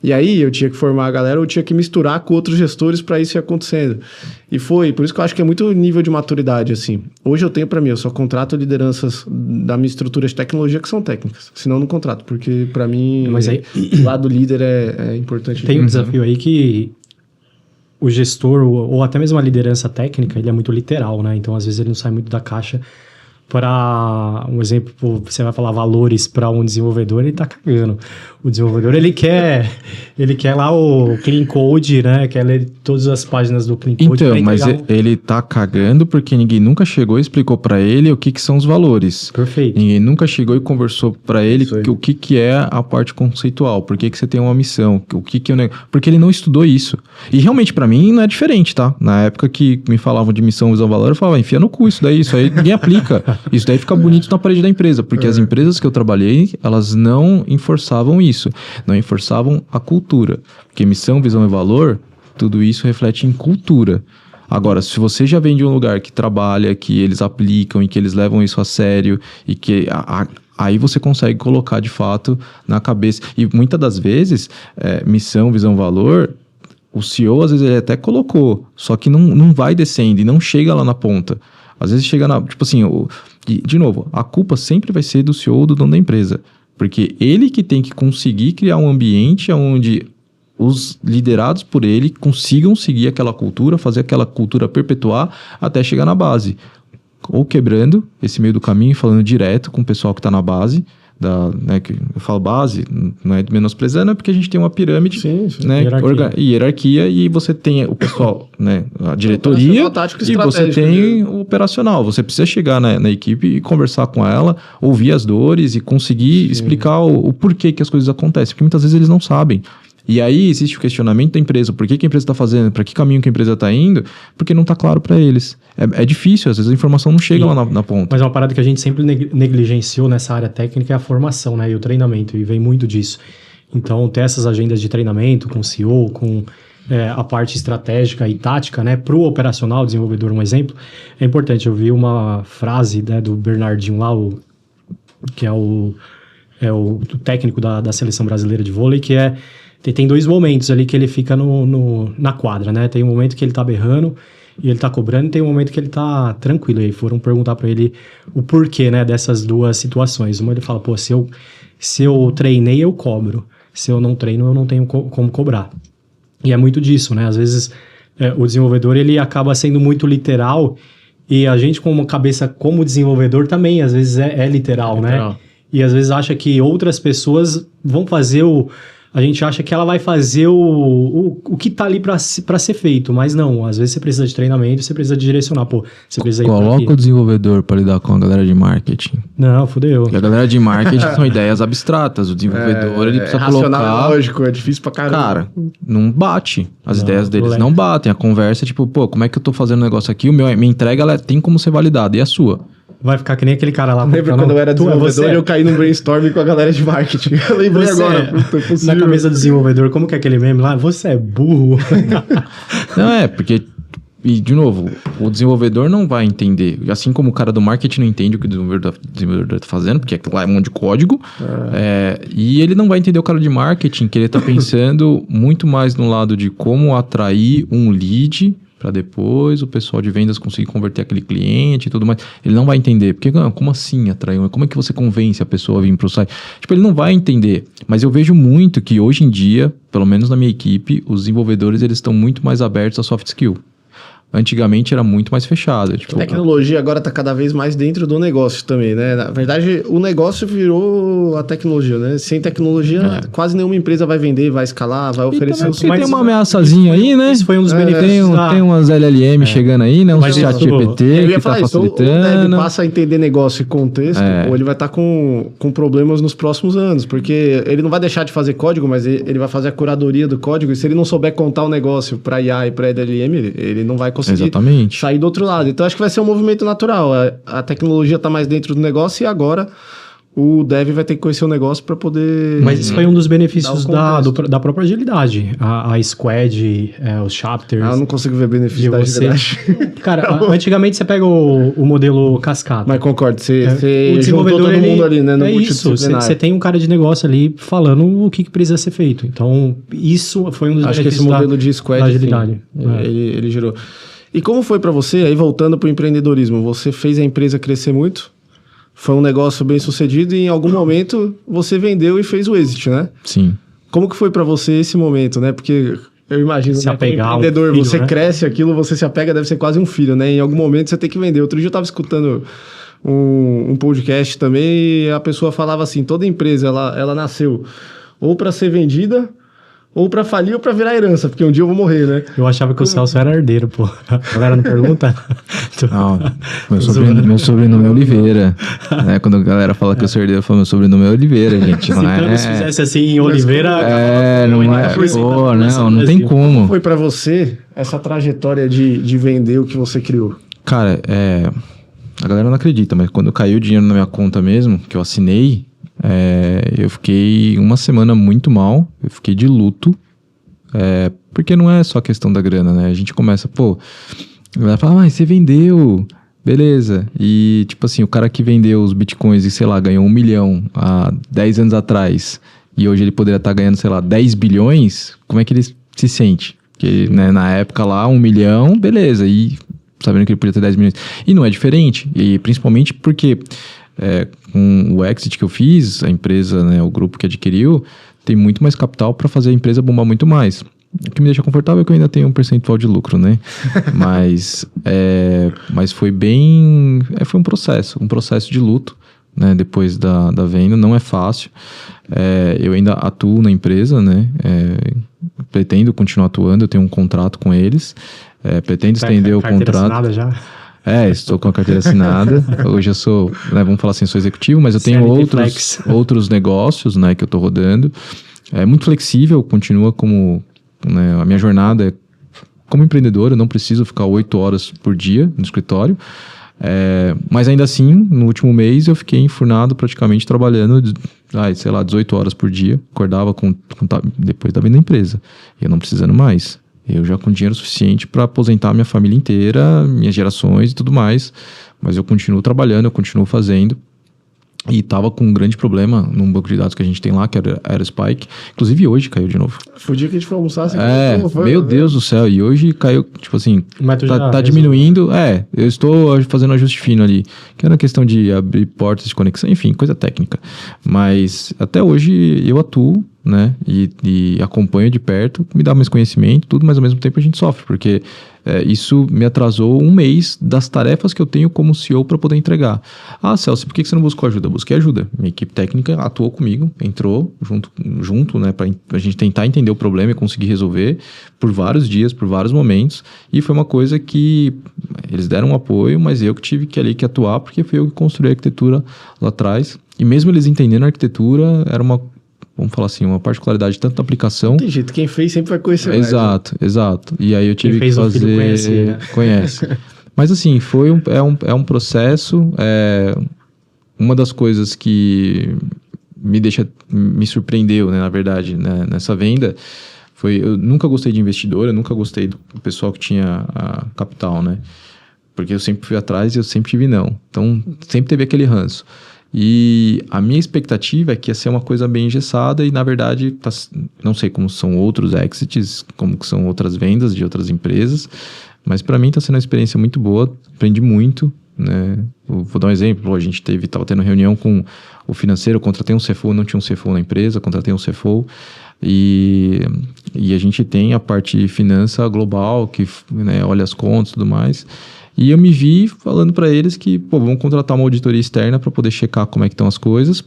E aí eu tinha que formar a galera, eu tinha que misturar com outros gestores para isso ir acontecendo. E foi, por isso que eu acho que é muito nível de maturidade, assim. Hoje eu tenho para mim, eu só contrato lideranças da minha estrutura de tecnologia que são técnicas. Senão eu não contrato, porque para mim Mas aí, o lado líder é importante. Tem um desafio aí que o gestor, ou até mesmo a liderança técnica, ele é muito literal, né? Então às vezes ele não sai muito da caixa. Para um exemplo, você vai falar valores para um desenvolvedor, ele tá cagando. O desenvolvedor, ele quer lá o clean code, né? Quer ler todas as páginas do clean code. Então, mas ele tá cagando porque ninguém nunca chegou e explicou para ele o que são os valores. Perfeito. Ninguém nunca chegou e conversou para ele o que é a parte conceitual, por que você tem uma missão, o que é o negócio. Porque ele não estudou isso. E realmente para mim não é diferente, tá? Na época que me falavam de missão, visão, valor, eu falava, enfia no cu isso aí ninguém aplica. Isso daí fica bonito na parede da empresa, porque as empresas que eu trabalhei, elas não enforçavam isso, não enforçavam a cultura. Porque missão, visão e valor, tudo isso reflete em cultura. Agora, se você já vem de um lugar que trabalha, que eles aplicam e que eles levam isso a sério e que aí você consegue colocar de fato na cabeça. E muitas das vezes, missão, visão, valor, o CEO às vezes ele até colocou, só que não vai descendo e não chega lá na ponta. Às vezes chega na... Tipo assim, de novo, a culpa sempre vai ser do CEO ou do dono da empresa. Porque ele que tem que conseguir criar um ambiente onde os liderados por ele consigam seguir aquela cultura, fazer aquela cultura perpetuar até chegar na base. Ou quebrando esse meio do caminho e falando direto com o pessoal que está na base, né, que eu falo base, não é menosprezando, é porque a gente tem uma pirâmide, sim. Né, hierarquia, e você tem o pessoal, né, a diretoria, e você tem o operacional. Você precisa chegar na equipe e conversar com ela, ouvir as dores e conseguir explicar o porquê que as coisas acontecem, porque muitas vezes eles não sabem. E aí existe o questionamento da empresa, por que a empresa está fazendo, para que caminho que a empresa está indo, porque não está claro para eles. É difícil, às vezes a informação não chega lá na ponta. Mas uma parada que a gente sempre negligenciou nessa área técnica é a formação, né, e o treinamento, e vem muito disso. Então, ter essas agendas de treinamento com o CEO, com a parte estratégica e tática, né, para o operacional, desenvolvedor, um exemplo, é importante. Eu vi uma frase, né, do Bernardinho lá, que é o técnico da seleção brasileira de vôlei, que tem dois momentos ali que ele fica na quadra, né? Tem um momento que ele tá berrando e ele tá cobrando, e tem um momento que ele tá tranquilo. E aí foram perguntar pra ele o porquê, né, dessas duas situações. Uma, ele fala, pô, se eu treinei, eu cobro. Se eu não treino, eu não tenho como cobrar. E é muito disso, né? Às vezes o desenvolvedor, ele acaba sendo muito literal, e a gente como cabeça, como desenvolvedor, também às vezes é literal, né? E às vezes acha que outras pessoas vão fazer a gente acha que ela vai fazer o que tá ali pra ser feito, mas não. Às vezes você precisa de treinamento, você precisa de direcionar. Pô, você precisa ir Coloca o desenvolvedor para lidar com a galera de marketing. Não, fudeu. Porque a galera de marketing são ideias abstratas. O desenvolvedor, ele precisa colocar... lógico, é difícil pra caramba. Cara, não bate. As ideias deles não batem. A conversa é tipo, pô, como é que eu tô fazendo o negócio aqui? Minha entrega, ela tem como ser validada. E a sua? vai ficar que nem aquele cara lá. Lembra quando eu era desenvolvedor e eu caí num brainstorming com a galera de marketing? Eu lembrei agora. Puta, é possível. Na cabeça do desenvolvedor, como que é aquele meme lá? Você é burro. Não, porque... E, de novo, o desenvolvedor não vai entender. Assim como o cara do marketing não entende o que o desenvolvedor está fazendo, porque lá é um monte de código. E ele não vai entender o cara de marketing, que ele está pensando muito mais no lado de como atrair um lead para depois o pessoal de vendas conseguir converter aquele cliente e tudo mais. Ele não vai entender. Porque, como assim atrair? Como é que você convence a pessoa a vir para o site? Tipo, ele não vai entender. Mas eu vejo muito que hoje em dia, pelo menos na minha equipe, os desenvolvedores eles estão muito mais abertos a soft skill. Antigamente era muito mais fechado. Tipo, a tecnologia agora está cada vez mais dentro do negócio também, né? Na verdade, o negócio virou a tecnologia, né? Sem tecnologia, quase nenhuma empresa vai vender, vai escalar, vai oferecer... Tem uma ameaçazinha aí, né? Isso foi um dos benefícios. Tem umas LLM chegando aí, né? Um chat GPT que tá facilitando. Ele passa a entender negócio e contexto, ou ele vai estar com problemas nos próximos anos, porque ele não vai deixar de fazer código, mas ele vai fazer a curadoria do código, e se ele não souber contar o negócio para IA e para LLM, ele não vai conseguir sair do outro lado. Então, acho que vai ser um movimento natural. A tecnologia está mais dentro do negócio e agora o dev vai ter que conhecer o negócio para poder... Mas isso foi um dos benefícios da própria agilidade. A squad, os chapters... eu não consigo ver benefício da agilidade. Cara, antigamente você pega o modelo cascata. Mas concordo, você juntou todo mundo ali, né? No você tem um cara de negócio ali falando o que precisa ser feito. Então, isso foi um dos benefícios benefícios que esse modelo de squad, da agilidade. Ele gerou... E como foi para você, aí voltando para o empreendedorismo, você fez a empresa crescer muito, foi um negócio bem sucedido e em algum momento você vendeu e fez o exit, né? Sim. Como que foi para você esse momento, né? Porque eu imagino, se apegar empreendedor, filho, você né? Cresce aquilo, você se apega, deve ser quase um filho, né? Em algum momento você tem que vender. Outro dia eu estava escutando um podcast também e a pessoa falava assim, toda empresa, ela nasceu ou para ser vendida... ou pra falir ou pra virar herança, porque um dia eu vou morrer, né? Eu achava que o Celso era herdeiro, pô. A galera não pergunta? Não, meu sobrenome é Oliveira. Né? Quando a galera fala que eu sou herdeiro, eu falo meu sobrenome é Oliveira, gente. Não se todos fizesse assim em Oliveira... não tem como. Como foi pra você essa trajetória de vender o que você criou? Cara, a galera não acredita, mas quando caiu o dinheiro na minha conta mesmo, que eu assinei, eu fiquei uma semana muito mal, eu fiquei de luto, porque não é só questão da grana, né? A gente começa, a galera fala, mas você vendeu, beleza. E tipo assim, o cara que vendeu os bitcoins e sei lá, ganhou 1 milhão há 10 anos atrás, e hoje ele poderia estar ganhando, sei lá, 10 bilhões, como é que ele se sente? Porque né, na época lá, 1 milhão, beleza, e sabendo que ele podia ter 10 milhões. E não é diferente, e principalmente porque... com o exit que eu fiz, a empresa, né, o grupo que adquiriu, tem muito mais capital para fazer a empresa bombar muito mais. O que me deixa confortável é que eu ainda tenho um percentual de lucro, né? mas foi bem... foi um processo de luto, né, depois da venda. Não é fácil. Eu ainda atuo na empresa, né? Pretendo continuar atuando, eu tenho um contrato com eles. Pretendo estender o contrato. Assinada já? Estou com a carteira assinada. Hoje eu sou, né, vamos falar assim, sou executivo, mas eu tenho outros negócios, né, que eu estou rodando. É muito flexível, continua como... Né, a minha jornada é como empreendedor, eu não preciso ficar 8 horas por dia no escritório. Mas ainda assim, no último mês, eu fiquei enfurnado praticamente trabalhando, 18 horas por dia. Acordava depois da venda da empresa. E eu não precisando mais. Eu já com dinheiro suficiente para aposentar minha família inteira, minhas gerações e tudo mais. Mas eu continuo trabalhando, eu continuo fazendo. E tava com um grande problema num banco de dados que a gente tem lá, que era Aerospike. Inclusive hoje caiu de novo. Foi o dia que a gente foi almoçar. Meu Deus do céu. E hoje caiu, tipo assim, tá diminuindo. Eu estou fazendo um ajuste fino ali. Que era questão de abrir portas de conexão, enfim, coisa técnica. Mas até hoje eu atuo, né? E acompanho de perto, me dá mais conhecimento, tudo, mas ao mesmo tempo a gente sofre, porque isso me atrasou um mês das tarefas que eu tenho como CEO para poder entregar. Celso, por que você não buscou ajuda? Eu busquei ajuda. Minha equipe técnica atuou comigo, entrou junto, né, para a gente tentar entender o problema e conseguir resolver por vários dias, por vários momentos, e foi uma coisa que eles deram um apoio, mas eu que tive que atuar, porque foi eu que construí a arquitetura lá atrás, e mesmo eles entendendo a arquitetura, era uma, vamos falar assim, uma particularidade tanto da aplicação... Não tem jeito, quem fez sempre vai conhecer mais. Exato. E aí eu tive que fazer... Conhece. Mas assim, é um processo. Uma das coisas que me surpreendeu, né, na verdade, né, nessa venda, eu nunca gostei de investidor, eu nunca gostei do pessoal que tinha a capital, né? Porque eu sempre fui atrás e eu sempre tive não. Então, sempre teve aquele ranço. E a minha expectativa é que ia ser uma coisa bem engessada e, na verdade, não sei como são outros exits, como que são outras vendas de outras empresas, mas para mim está sendo uma experiência muito boa, aprendi muito, né? Vou dar um exemplo, a gente estava tendo reunião com o financeiro, eu contratei um CFO, não tinha um CFO na empresa, contratei um CFO e a gente tem a parte de finança global, que, né, olha as contas e tudo mais. E eu me vi falando para eles que, vamos contratar uma auditoria externa para poder checar como é que estão as coisas,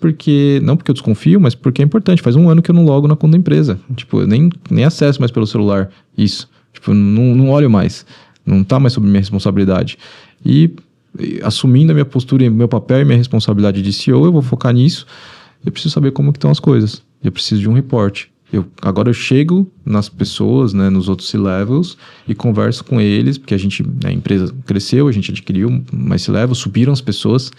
não porque eu desconfio, mas porque é importante. Faz um ano que eu não logo na conta da empresa. Tipo, eu nem acesso mais pelo celular isso. Tipo, eu não olho mais. Não tá mais sob minha responsabilidade. E assumindo a minha postura, meu papel e minha responsabilidade de CEO, eu vou focar nisso. Eu preciso saber como que estão as coisas. Eu preciso de um reporte. Agora eu chego nas pessoas, né, nos outros C-levels e converso com eles, porque a empresa cresceu, a gente adquiriu mais C-level, subiram as pessoas,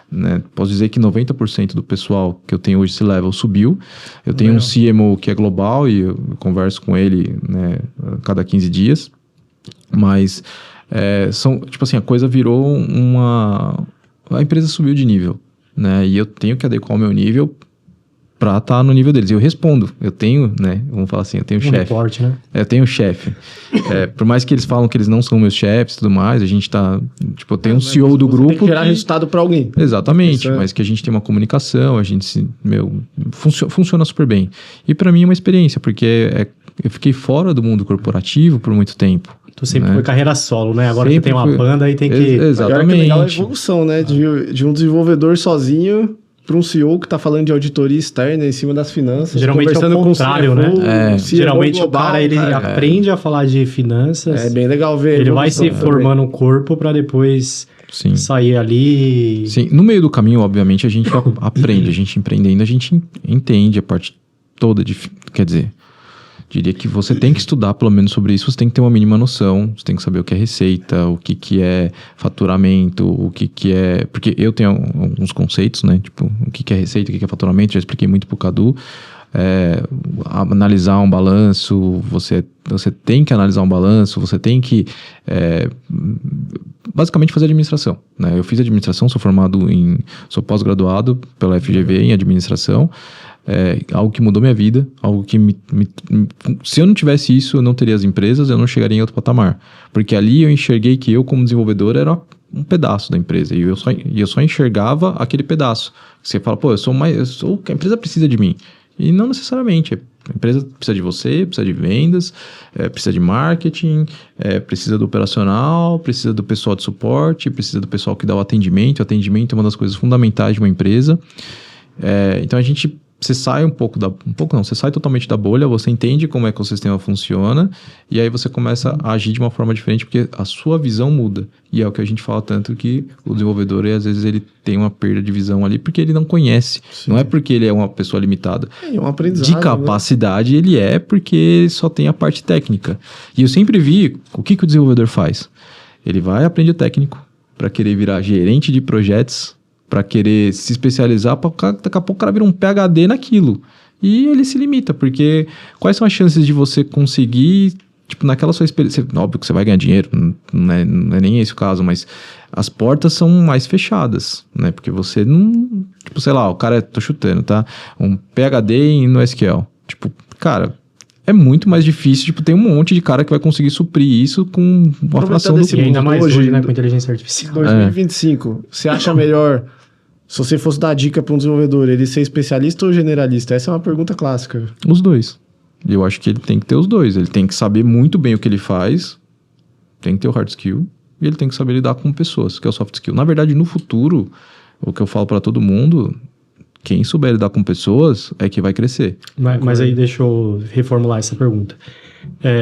né? Posso dizer que 90% do pessoal que eu tenho hoje C-level subiu. Eu tenho um CMO que é global e eu converso com ele, né, a cada 15 dias. Mas, tipo assim, a coisa virou a empresa subiu de nível, né? E eu tenho que adequar o meu nível para estar no nível deles. Eu respondo. Eu tenho, né? Vamos falar assim, eu tenho chefe. Reporte, né? Eu tenho chefe. Por mais que eles falam que eles não são meus chefes e tudo mais, a gente tá... Tipo, eu tenho um CEO do grupo... Tem que gerar resultado para alguém. Exatamente. Mas que a gente tem uma comunicação, a gente funciona super bem. E para mim é uma experiência, porque eu fiquei fora do mundo corporativo por muito tempo. Tu sempre foi carreira solo, né? Agora sempre você tem uma banda e tem que... Exatamente. É legal a evolução, né? De um desenvolvedor sozinho para um CEO que está falando de auditoria externa em cima das finanças. Geralmente é o contrário, né? Geralmente global, o cara, ele aprende a falar de finanças. É bem legal ver. Ele vai se formando o corpo para depois sair ali. Sim, no meio do caminho, obviamente, a gente aprende. A gente empreendendo, a gente entende a parte toda quer dizer... Diria que você tem que estudar pelo menos sobre isso, você tem que ter uma mínima noção, você tem que saber o que é receita, o que é faturamento, o que é... Porque eu tenho alguns conceitos, né? Tipo, o que é receita, o que é faturamento, já expliquei muito pro Cadu. Analisar um balanço, você tem que analisar um balanço, você tem que basicamente fazer administração, né? Eu fiz administração, sou pós-graduado pela FGV em administração. Algo que mudou minha vida, algo que se eu não tivesse isso, eu não teria as empresas, eu não chegaria em outro patamar, porque ali eu enxerguei que eu como desenvolvedor era um pedaço da empresa, e eu só enxergava aquele pedaço. Você fala, a empresa precisa de mim, e não necessariamente. A empresa precisa de você, precisa de vendas, precisa de marketing, precisa do operacional, precisa do pessoal de suporte, precisa do pessoal que dá o atendimento. O atendimento é uma das coisas fundamentais de uma empresa. Então você sai você sai totalmente da bolha, você entende como é que o sistema funciona e aí você começa a agir de uma forma diferente porque a sua visão muda. E é o que a gente fala tanto que o desenvolvedor, às vezes, ele tem uma perda de visão ali porque ele não conhece. Sim. Não é porque ele é uma pessoa limitada. É um aprendizado. De capacidade, né? Ele porque ele só tem a parte técnica. E eu sempre vi o que o desenvolvedor faz. Ele vai aprender técnico para querer virar gerente de projetos, para querer se especializar, daqui a pouco o cara vira um PhD naquilo. E ele se limita, porque quais são as chances de você conseguir, tipo, naquela sua experiência... Óbvio que você vai ganhar dinheiro, não é nem esse o caso, mas as portas são mais fechadas, né? Porque você não... Tipo, sei lá, o cara, tô chutando, tá? Um PhD no SQL. Tipo, cara... É muito mais difícil, tipo, tem um monte de cara que vai conseguir suprir isso com uma fração do custo. E ainda mais hoje, né, com inteligência artificial. 2025, você acha melhor, se você fosse dar dica para um desenvolvedor, ele ser especialista ou generalista? Essa é uma pergunta clássica. Os dois. Eu acho que ele tem que ter os dois. Ele tem que saber muito bem o que ele faz, tem que ter o hard skill, e ele tem que saber lidar com pessoas, que é o soft skill. Na verdade, no futuro, o que eu falo para todo mundo... Quem souber lidar com pessoas é que vai crescer. Mas aí deixa eu reformular essa pergunta.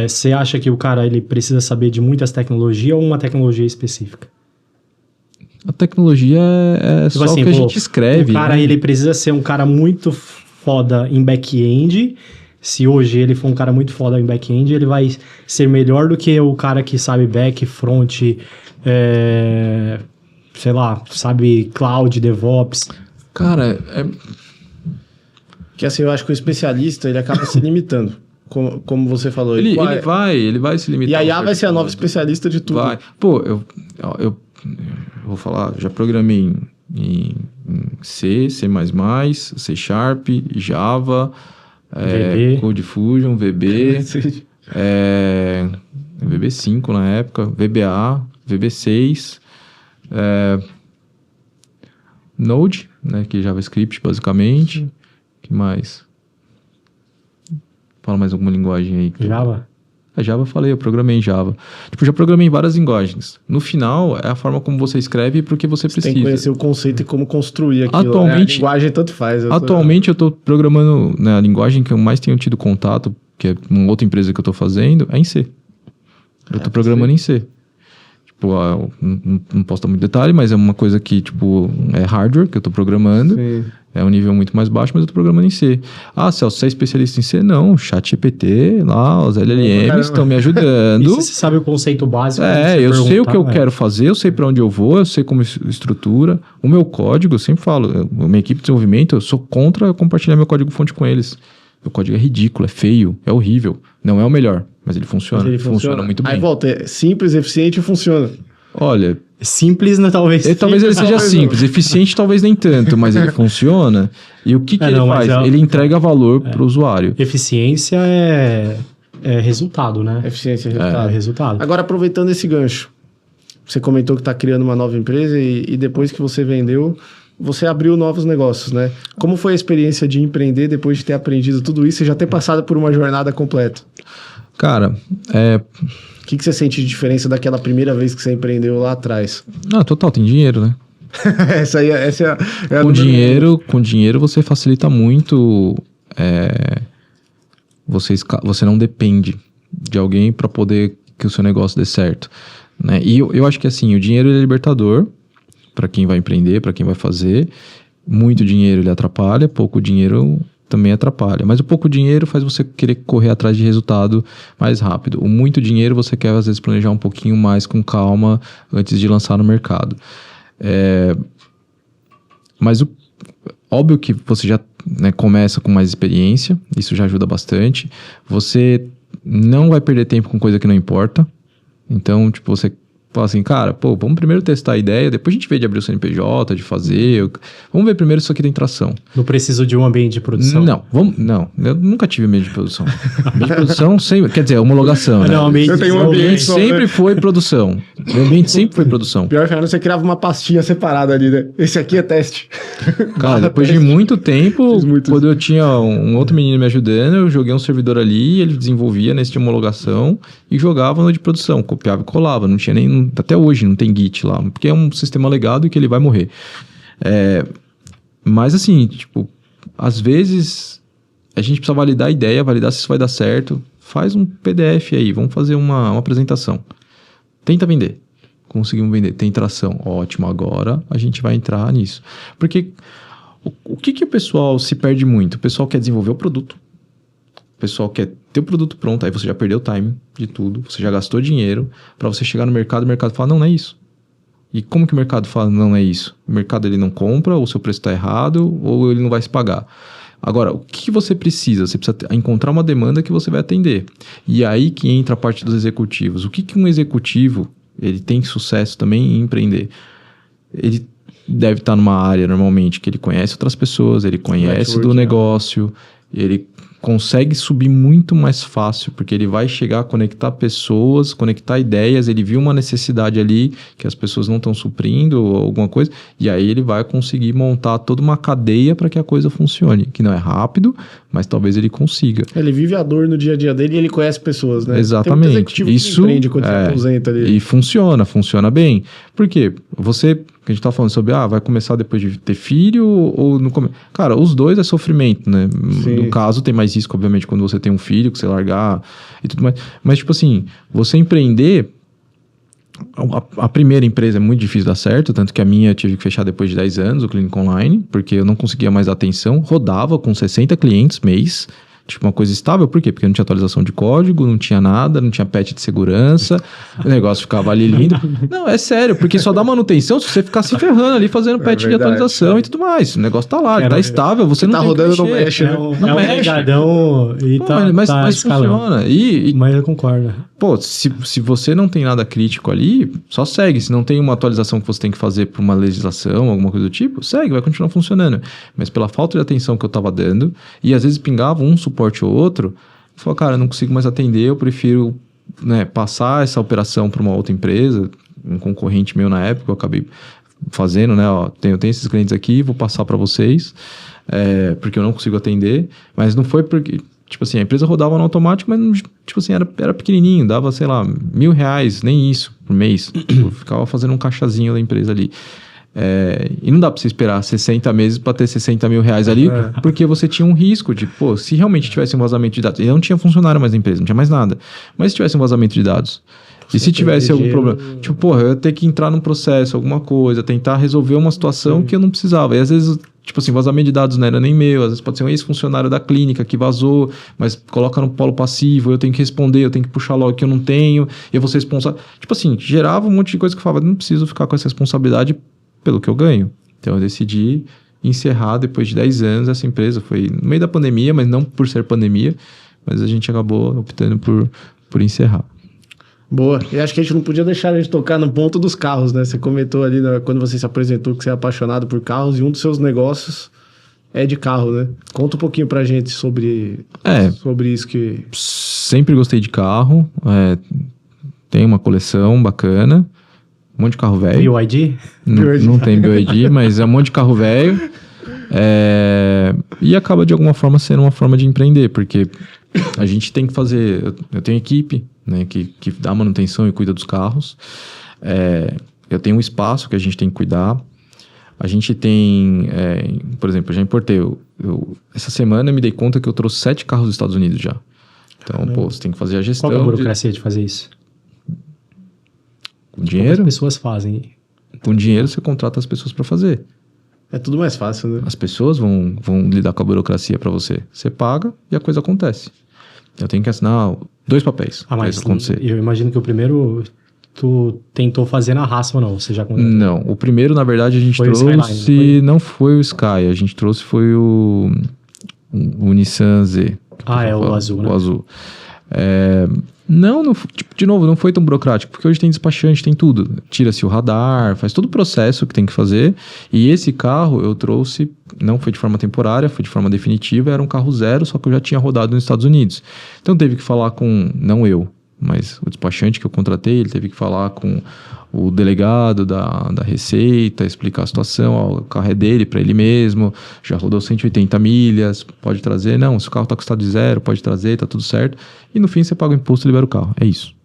Você acha que o cara ele precisa saber de muitas tecnologias ou uma tecnologia específica? A tecnologia é tipo só assim, o que a gente escreve. O cara ele precisa ser um cara muito foda em back-end, se hoje ele for um cara muito foda em back-end, ele vai ser melhor do que o cara que sabe back, front, sei lá, sabe cloud, DevOps. Cara, Que assim, eu acho que o especialista, ele acaba se limitando. Como você falou. ele vai se limitar. E a IA vai ser a nova especialista de tudo. Vai. Pô, eu vou falar, já programei em C, C++, C Sharp, Java, VB. CodeFusion, VB, VB5 na época, VBA, VB6, Node, né, que é JavaScript basicamente. Que mais? Fala mais alguma linguagem aí. Java? A Java eu falei, eu programei em Java. Tipo, já programei em várias linguagens. No final, é a forma como você escreve e pro que você precisa. Tem que conhecer o conceito e como construir aquilo. Atualmente, a linguagem tanto faz. Atualmente eu tô programando, né, a linguagem que eu mais tenho tido contato, que é uma outra empresa que eu tô fazendo, é em C. Eu tô programando em C. Tipo, não posso dar muito detalhe, mas é uma coisa que, tipo, é hardware que eu tô programando. Sim. É um nível muito mais baixo, mas eu tô programando em C. Ah, Celso, você é especialista em C? Não, ChatGPT, lá, os LLMs estão me ajudando. E você sabe o conceito básico? Eu sei o que eu quero fazer, eu sei para onde eu vou, eu sei como estrutura. O meu código, eu sempre falo, a minha equipe de desenvolvimento, eu sou contra compartilhar meu código-fonte com eles. Meu código é ridículo, é feio, é horrível. Não é o melhor, mas ele funciona. Mas ele funciona muito bem. Aí volta, é simples, eficiente e funciona. Olha... Simples, né, talvez. Talvez ele seja simples, eficiente talvez nem tanto, mas ele funciona. E o que ele faz? Ele entrega valor para o usuário. Eficiência é resultado, né? Eficiência é resultado. É resultado. Agora, aproveitando esse gancho, você comentou que está criando uma nova empresa e depois que você vendeu, você abriu novos negócios, né? Como foi a experiência de empreender depois de ter aprendido tudo isso e já ter passado por uma jornada completa? Cara, O que você sente de diferença daquela primeira vez que você empreendeu lá atrás? Total, tem dinheiro, né? essa é Com dinheiro você facilita muito. Você não depende de alguém para poder que o seu negócio dê certo, né? E eu acho que assim, o dinheiro ele é libertador para quem vai empreender, para quem vai fazer. Muito dinheiro ele atrapalha, pouco dinheiro também atrapalha. Mas o pouco dinheiro faz você querer correr atrás de resultado mais rápido. O muito dinheiro você quer, às vezes, planejar um pouquinho mais com calma antes de lançar no mercado. Mas óbvio que você já, né, começa com mais experiência, isso já ajuda bastante. Você não vai perder tempo com coisa que não importa. Então, tipo, você fala assim, cara, vamos primeiro testar a ideia, depois a gente vê de abrir o CNPJ, de fazer. Vamos ver primeiro se isso aqui tem tração. Não preciso de um ambiente de produção? Não, eu nunca tive ambiente de produção. Ambiente de produção sempre, quer dizer, homologação, né? Não, Eu tenho um ambiente sempre foi produção. O ambiente sempre foi produção. Pior que você criava uma pastinha separada ali, né? Esse aqui é teste. Cara, depois de muito tempo, quando eu tinha um outro menino me ajudando, eu joguei um servidor ali, ele desenvolvia nesse de homologação e jogava no de produção, copiava e colava, não tinha nem... Até hoje não tem Git lá, porque é um sistema legado e que ele vai morrer. Mas assim, tipo, às vezes a gente precisa validar a ideia, validar se isso vai dar certo. Faz um PDF aí, vamos fazer uma apresentação. Tenta vender. Conseguimos vender, tem tração. Ótimo, agora a gente vai entrar nisso. Porque o que o pessoal se perde muito? O pessoal quer desenvolver o produto. O pessoal quer ter o produto pronto, aí você já perdeu o time de tudo, você já gastou dinheiro para você chegar no mercado e o mercado fala, não é isso. E como que o mercado fala, não é isso? O mercado ele não compra, ou o seu preço está errado, ou ele não vai se pagar. Agora, o que você precisa? Você precisa encontrar uma demanda que você vai atender. E aí que entra a parte dos executivos. O que um executivo, ele tem sucesso também em empreender? Ele deve estar numa área, normalmente, que ele conhece outras pessoas, ele conhece do negócio, ele consegue subir muito mais fácil, porque ele vai chegar a conectar pessoas, conectar ideias, ele viu uma necessidade ali que as pessoas não estão suprindo ou alguma coisa, e aí ele vai conseguir montar toda uma cadeia para que a coisa funcione, que não é rápido, mas talvez ele consiga. Ele vive a dor no dia a dia dele e ele conhece pessoas, né? Exatamente. Tem um executivo que empreende quando você aposenta ali. E funciona bem. Por quê? Você, que a gente tá falando sobre, vai começar depois de ter filho ou no começo? Cara, os dois é sofrimento, né? Sim. No caso, tem mais risco, obviamente, quando você tem um filho, que você largar e tudo mais. Mas, tipo assim, você empreender... A primeira empresa é muito difícil dar certo, tanto que a minha eu tive que fechar depois de 10 anos, o Clínica Online, porque eu não conseguia mais dar atenção. Rodava com 60 clientes mês, tipo, uma coisa estável. Por quê? Porque não tinha atualização de código, não tinha nada, não tinha patch de segurança, o negócio ficava ali lindo. Não, é sério, porque só dá manutenção se você ficar se ferrando ali, fazendo patch de verdade, atualização e tudo mais. O negócio tá lá, Era- tá estável, você não tá tem o que rodando, não mexer. mexe, né? É um mexe. pegadão e Pô, tá, mas tá escalando. funciona. E, Mas eu concordo. pô, se você não tem nada crítico ali, só segue. Se não tem uma atualização que você tem que fazer para uma legislação, alguma coisa do tipo, segue, vai continuar funcionando. Mas pela falta de atenção que eu tava dando, e às vezes pingava um suporte ou outro, eu falava, cara, eu não consigo mais atender, eu prefiro, né, passar essa operação para uma outra empresa, um concorrente meu na época, eu acabei fazendo, né, ó, tenho esses clientes aqui, vou passar para vocês, porque eu não consigo atender, mas não foi porque... Tipo assim, a empresa rodava no automático, mas, tipo assim, era pequenininho, dava, sei lá, R$1.000, nem isso, por mês. Tipo, ficava fazendo um caixazinho da empresa ali. E não dá pra você esperar 60 meses para ter R$60 mil ali, porque você tinha um risco de, pô, se realmente tivesse um vazamento de dados, e não tinha funcionário mais na empresa, não tinha mais nada, mas se tivesse um vazamento de dados, e se tivesse algum problema, tipo, porra, eu ia ter que entrar num processo, alguma coisa, tentar resolver uma situação que eu não precisava, e às vezes... Tipo assim, vazamento de dados não era nem meu, às vezes pode ser um ex-funcionário da clínica que vazou, mas coloca no polo passivo, eu tenho que responder, eu tenho que puxar logo que eu não tenho, e eu vou ser responsável. Tipo assim, gerava um monte de coisa que eu falava, não preciso ficar com essa responsabilidade pelo que eu ganho. Então eu decidi encerrar depois de 10 anos essa empresa. Foi no meio da pandemia, mas não por ser pandemia, mas a gente acabou optando por encerrar. Boa. E acho que a gente não podia deixar de tocar no ponto dos carros, né? Você comentou ali, quando você se apresentou, que você é apaixonado por carros, e um dos seus negócios é de carro, né? Conta um pouquinho pra gente sobre isso que... Sempre gostei de carro, tem uma coleção bacana, um monte de carro velho. BYD? Não tem BYD, mas é um monte de carro velho. E acaba de alguma forma sendo uma forma de empreender, porque a gente tem que fazer... Eu tenho equipe, né, que dá manutenção e cuida dos carros. Eu tenho um espaço que a gente tem que cuidar. A gente tem... por exemplo, eu já importei... essa semana eu me dei conta que eu trouxe 7 carros dos Estados Unidos já. Então, pô, você tem que fazer a gestão... Qual é a burocracia de fazer isso? Com dinheiro? Poucas pessoas fazem. Com dinheiro você contrata as pessoas para fazer. É tudo mais fácil, né? As pessoas vão lidar com a burocracia para você. Você paga e a coisa acontece. Eu tenho que assinar 2 papéis para isso acontecer. Eu imagino que o primeiro tu tentou fazer na raça ou não? Você já contratou? Não, o primeiro, na verdade, a gente Foi o trouxe... Skyline, não foi o Sky, a gente trouxe foi o Nissan Z. O azul, né? O azul. Não, tipo, de novo, não foi tão burocrático, porque hoje tem despachante, tem tudo. Tira-se o radar, faz todo o processo que tem que fazer. E esse carro eu trouxe, não foi de forma temporária, foi de forma definitiva, era um carro zero, só que eu já tinha rodado nos Estados Unidos. Então teve que falar com, não eu, mas o despachante que eu contratei, ele teve que falar com o delegado da Receita, explicar a situação, ó, o carro é dele, para ele mesmo, já rodou 180 milhas, pode trazer, não, se o carro está com estado de zero, pode trazer, tá tudo certo, e no fim você paga o imposto e libera o carro, é isso.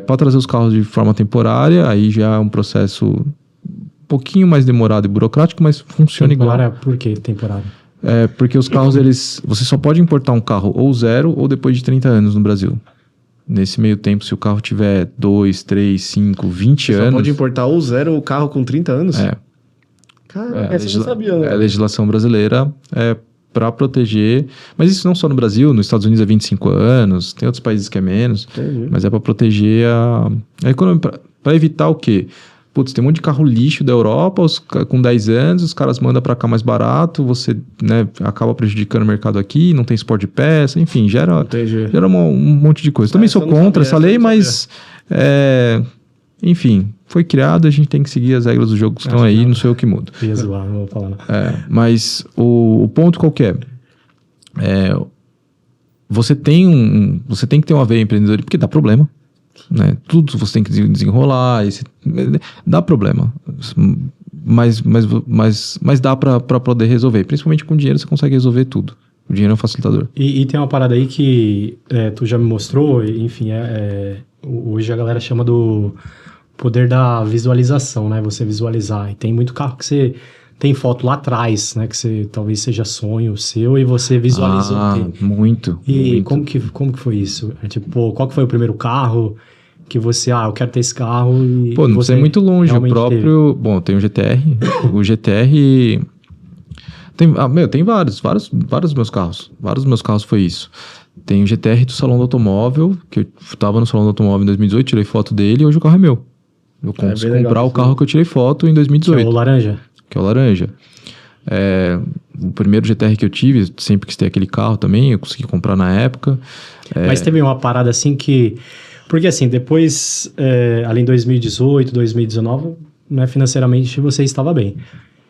Pode trazer os carros de forma temporária, aí já é um processo um pouquinho mais demorado e burocrático, mas funciona igual. Por que temporária? Porque os carros, você só pode importar um carro ou zero ou depois de 30 anos no Brasil. Nesse meio tempo, se o carro tiver 2, 3, 5, 20 anos... Só pode importar ou zero o carro com 30 anos? Cara, essa eu não sabia, né? A legislação brasileira para proteger... Mas isso não só no Brasil, nos Estados Unidos é 25 anos, tem outros países que é menos. Entendi. Mas é para proteger a economia, para evitar o quê? Putz, tem um monte de carro lixo da Europa, com 10 anos, os caras mandam para cá mais barato, você, né, acaba prejudicando o mercado aqui, não tem suporte de peça, enfim, gera um monte de coisa. Também sou contra essa lei, mas, enfim, foi criado, a gente tem que seguir as regras do jogo que estão aí, não sei o que muda. Ia zoar, não vou falar não. Mas o ponto qual que é? Você tem que ter uma veia empreendedora, porque dá problema. Né? Tudo você tem que desenrolar, dá problema, mas dá para poder resolver, principalmente com dinheiro você consegue resolver tudo, o dinheiro é um facilitador. E tem uma parada aí que tu já me mostrou, enfim, hoje a galera chama do poder da visualização, né? Você visualizar, e tem muito carro que você tem foto lá atrás, né? Que você talvez seja sonho seu e você visualizou. Muito. E muito. Como que foi isso? Tipo, qual que foi o primeiro carro que você, eu quero ter esse carro e... Pô, não precisa ir muito longe, o próprio... Bom, tem o GTR, Tem vários dos meus carros. Vários dos meus carros foi isso. Tem o GTR do Salão do Automóvel, que eu tava no Salão do Automóvel em 2018, tirei foto dele e hoje o carro é meu. Eu consegui comprar o carro que eu tirei foto em 2018. Que é o laranja. Que é o laranja. O primeiro GTR que eu tive, sempre quis ter aquele carro também, eu consegui comprar na época. Mas teve uma parada assim que... Porque assim, depois, além de 2018, 2019, né, financeiramente você estava bem.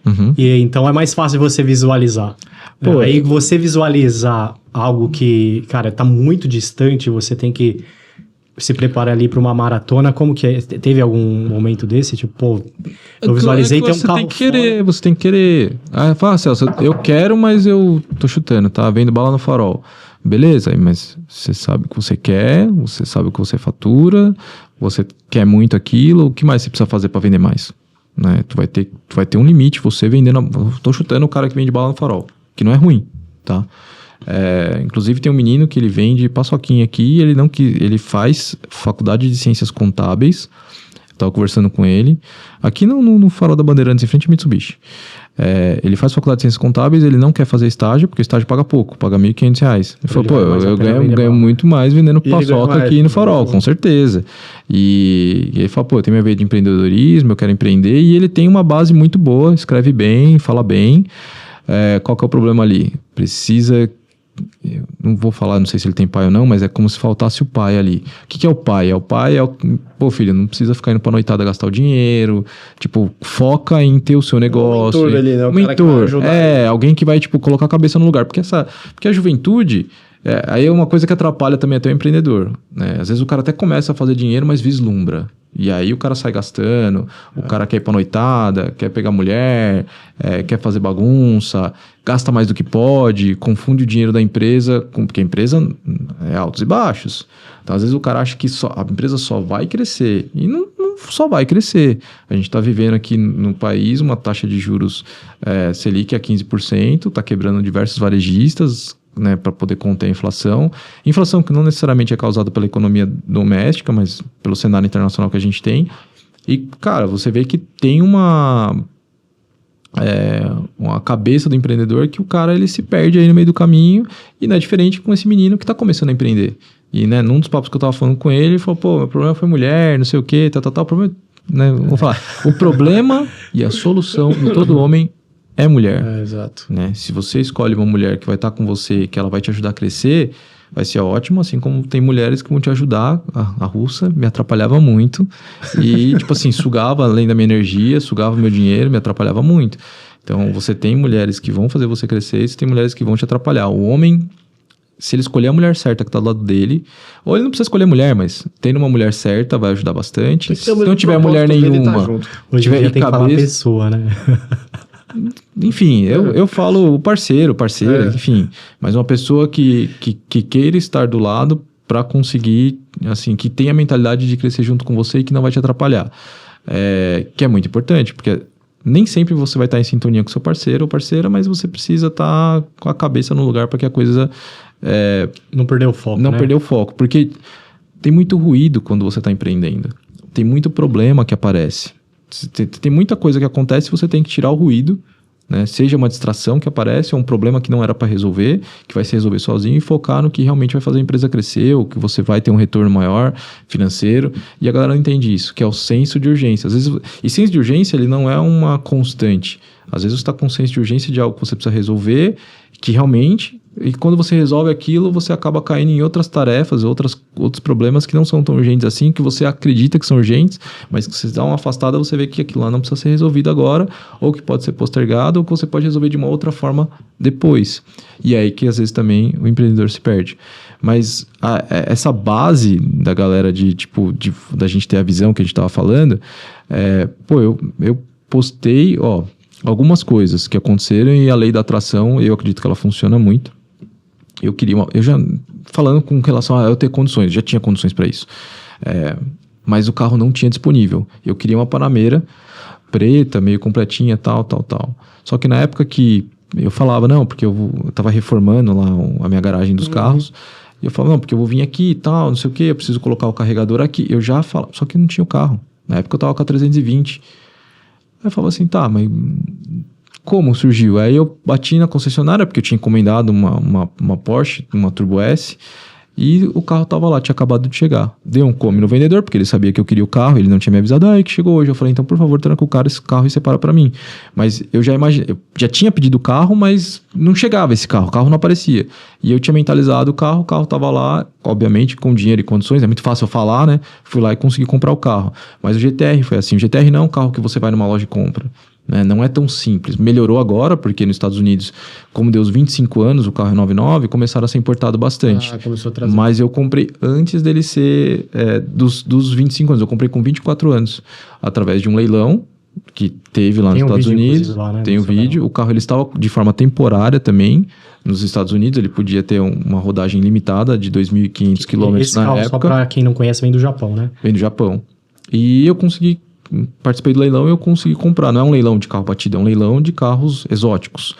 Uhum. E então é mais fácil você visualizar. Pô, Aí você visualizar algo que, cara, tá muito distante, você tem que se preparar ali para uma maratona. Como que é? Teve algum momento desse? Tipo, pô, eu visualizei ter um carro Você tem que querer. Fala, Celso, eu quero, mas eu tô chutando, tá? Vendo bala no farol. Beleza, mas você sabe o que você quer, você sabe o que você fatura, você quer muito aquilo, o que mais você precisa fazer para vender mais? Né? Tu vai ter um limite, você vendendo... Tô chutando o cara que vende bala no farol, que não é ruim, tá? Inclusive tem um menino que ele vende paçoquinha aqui, ele faz faculdade de ciências contábeis, tava conversando com ele, aqui no farol da Bandeirantes, em frente a Mitsubishi. Ele faz faculdade de ciências contábeis, ele não quer fazer estágio, porque o estágio paga pouco, paga R$1.500. Ele falou, pô, eu ganho muito mais vendendo paçoca aqui no farol, com certeza. E ele falou, pô, eu tenho minha veia de empreendedorismo, eu quero empreender, e ele tem uma base muito boa, escreve bem, fala bem. Qual que é o problema ali? Precisa... Eu não vou falar, não sei se ele tem pai ou não, mas é como se faltasse o pai ali. O que é o pai? O pai é o... Pô, filho, não precisa ficar indo pra noitada gastar o dinheiro. Tipo, foca em ter o seu negócio. Um mentor ali, né? O mentor. Alguém que vai, tipo, colocar a cabeça no lugar. Porque a juventude... aí é uma coisa que atrapalha também até o empreendedor, né? Às vezes o cara até começa a fazer dinheiro, mas vislumbra. E aí o cara sai gastando, o cara quer ir pra noitada, quer pegar mulher, quer fazer bagunça, gasta mais do que pode, confunde o dinheiro da empresa, porque a empresa é altos e baixos. Então às vezes o cara acha que a empresa só vai crescer, e não só vai crescer. A gente está vivendo aqui no país uma taxa de juros Selic a 15%, está quebrando diversos varejistas, né, para poder conter a inflação. Inflação que não necessariamente é causada pela economia doméstica, mas pelo cenário internacional que a gente tem. E, cara, você vê que tem uma cabeça do empreendedor que o cara ele se perde aí no meio do caminho, e não é diferente com esse menino que está começando a empreender. E, né, num dos papos que eu tava falando com ele falou, pô, meu problema foi mulher, não sei o quê, tal. O problema, né, vamos falar, o problema e a solução de todo homem é mulher. Exato. Né? Se você escolhe uma mulher que vai estar com você, que ela vai te ajudar a crescer, vai ser ótimo, assim como tem mulheres que vão te ajudar. A russa me atrapalhava muito e, tipo assim, sugava além da minha energia, sugava meu dinheiro, me atrapalhava muito. Então, você tem mulheres que vão fazer você crescer e você tem mulheres que vão te atrapalhar. O homem, se ele escolher a mulher certa que está do lado dele, ou ele não precisa escolher a mulher, mas tendo uma mulher certa vai ajudar bastante. Se não tiver mulher nenhuma... Hoje em dia tem que falar pessoa, né? Enfim, eu falo parceiro, enfim. Mas uma pessoa que queira estar do lado para conseguir, assim, que tenha a mentalidade de crescer junto com você e que não vai te atrapalhar. Que é muito importante, porque nem sempre você vai estar em sintonia com seu parceiro ou parceira, mas você precisa estar com a cabeça no lugar para que a coisa... não perder o foco, Não perder o foco, porque tem muito ruído quando você está empreendendo. Tem muito problema que aparece. Tem muita coisa que acontece e você tem que tirar o ruído, né? Seja uma distração que aparece ou um problema que não era para resolver, que vai se resolver sozinho, e focar no que realmente vai fazer a empresa crescer, ou que você vai ter um retorno maior financeiro. E a galera não entende isso, que é o senso de urgência. Às vezes, e senso de urgência ele não é uma constante. Às vezes você está com senso de urgência de algo que você precisa resolver, que realmente... E quando você resolve aquilo, você acaba caindo em outras tarefas, outros problemas que não são tão urgentes assim, que você acredita que são urgentes, mas que você dá uma afastada, você vê que aquilo lá não precisa ser resolvido agora, ou que pode ser postergado, ou que você pode resolver de uma outra forma depois. E é aí que às vezes também o empreendedor se perde. Mas essa base da galera da gente ter a visão que a gente estava falando, eu postei, algumas coisas que aconteceram, e a lei da atração, eu acredito que ela funciona muito. Eu já, falando com relação a eu ter condições, já tinha condições para isso. Mas o carro não tinha disponível. Eu queria uma Panamera preta, meio completinha, tal. Só que na época que eu falava, não, porque eu tava reformando lá a minha garagem dos carros, e eu falava, não, porque eu vou vir aqui e tal, não sei o que, eu preciso colocar o carregador aqui. Eu já falava, só que não tinha o carro. Na época eu tava com a 320. Aí eu falava assim, tá, mas Como surgiu? Aí eu bati na concessionária, porque eu tinha encomendado uma Porsche, uma Turbo S, e o carro tava lá, tinha acabado de chegar. Dei um come no vendedor, porque ele sabia que eu queria o carro, ele não tinha me avisado, aí que chegou hoje. Eu falei, então, por favor, tranca o cara esse carro e separa pra mim. Mas eu já tinha pedido o carro, mas não chegava esse carro, o carro não aparecia. E eu tinha mentalizado o carro tava lá, obviamente, com dinheiro e condições, é muito fácil eu falar, né? Fui lá e consegui comprar o carro. Mas o GTR foi assim, o GTR não é um carro que você vai numa loja e compra. Né? Não é tão simples. Melhorou agora, porque nos Estados Unidos, como deu os 25 anos, o carro é 99, começaram a ser importado bastante. Começou a trazer. Mas eu comprei antes dele ser dos 25 anos. Eu comprei com 24 anos, através de um leilão que teve lá nos Estados Unidos. Lá, né? Tem o vídeo. O carro ele estava de forma temporária também nos Estados Unidos. Ele podia ter uma rodagem limitada de 2.500 quilômetros na época. Só para quem não conhece, vem do Japão, né? Vem do Japão. E eu participei do leilão e eu consegui comprar. Não é um leilão de carro batido, é um leilão de carros exóticos.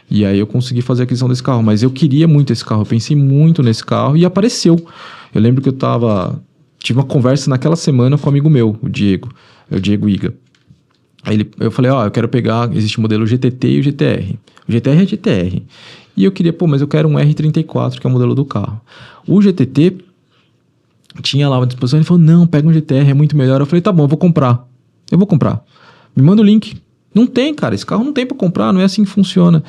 E aí eu consegui fazer a aquisição desse carro. Mas eu queria muito esse carro, eu pensei muito nesse carro e apareceu. Eu lembro que tive uma conversa naquela semana com um amigo meu, o Diego Iga. Aí eu falei, eu quero pegar, existe o modelo GTT e o GTR. O GTR é GTR. E eu queria, mas eu quero um R34, que é o modelo do carro. O GTT tinha lá uma disposição, ele falou, não, pega um GTR, é muito melhor. Eu falei, tá bom, eu vou comprar. Me manda o link. Não tem, cara, esse carro não tem pra comprar, não é assim que funciona.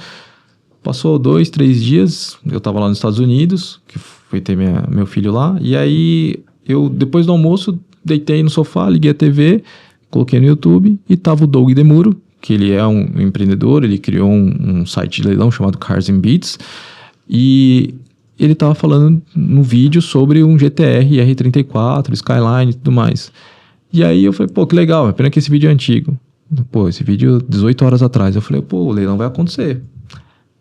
Passou 2, 3 dias, eu tava lá nos Estados Unidos, que fui ter meu filho lá, e aí eu, depois do almoço, deitei no sofá, liguei a TV, coloquei no YouTube, e tava o Doug Demuro, que ele é um empreendedor, ele criou um site de leilão chamado Cars and Beats, e ele tava falando no vídeo sobre um GTR R34, Skyline e tudo mais. E aí eu falei, que legal, é pena que esse vídeo é antigo. Esse vídeo 18 horas atrás. Eu falei, o leilão vai acontecer.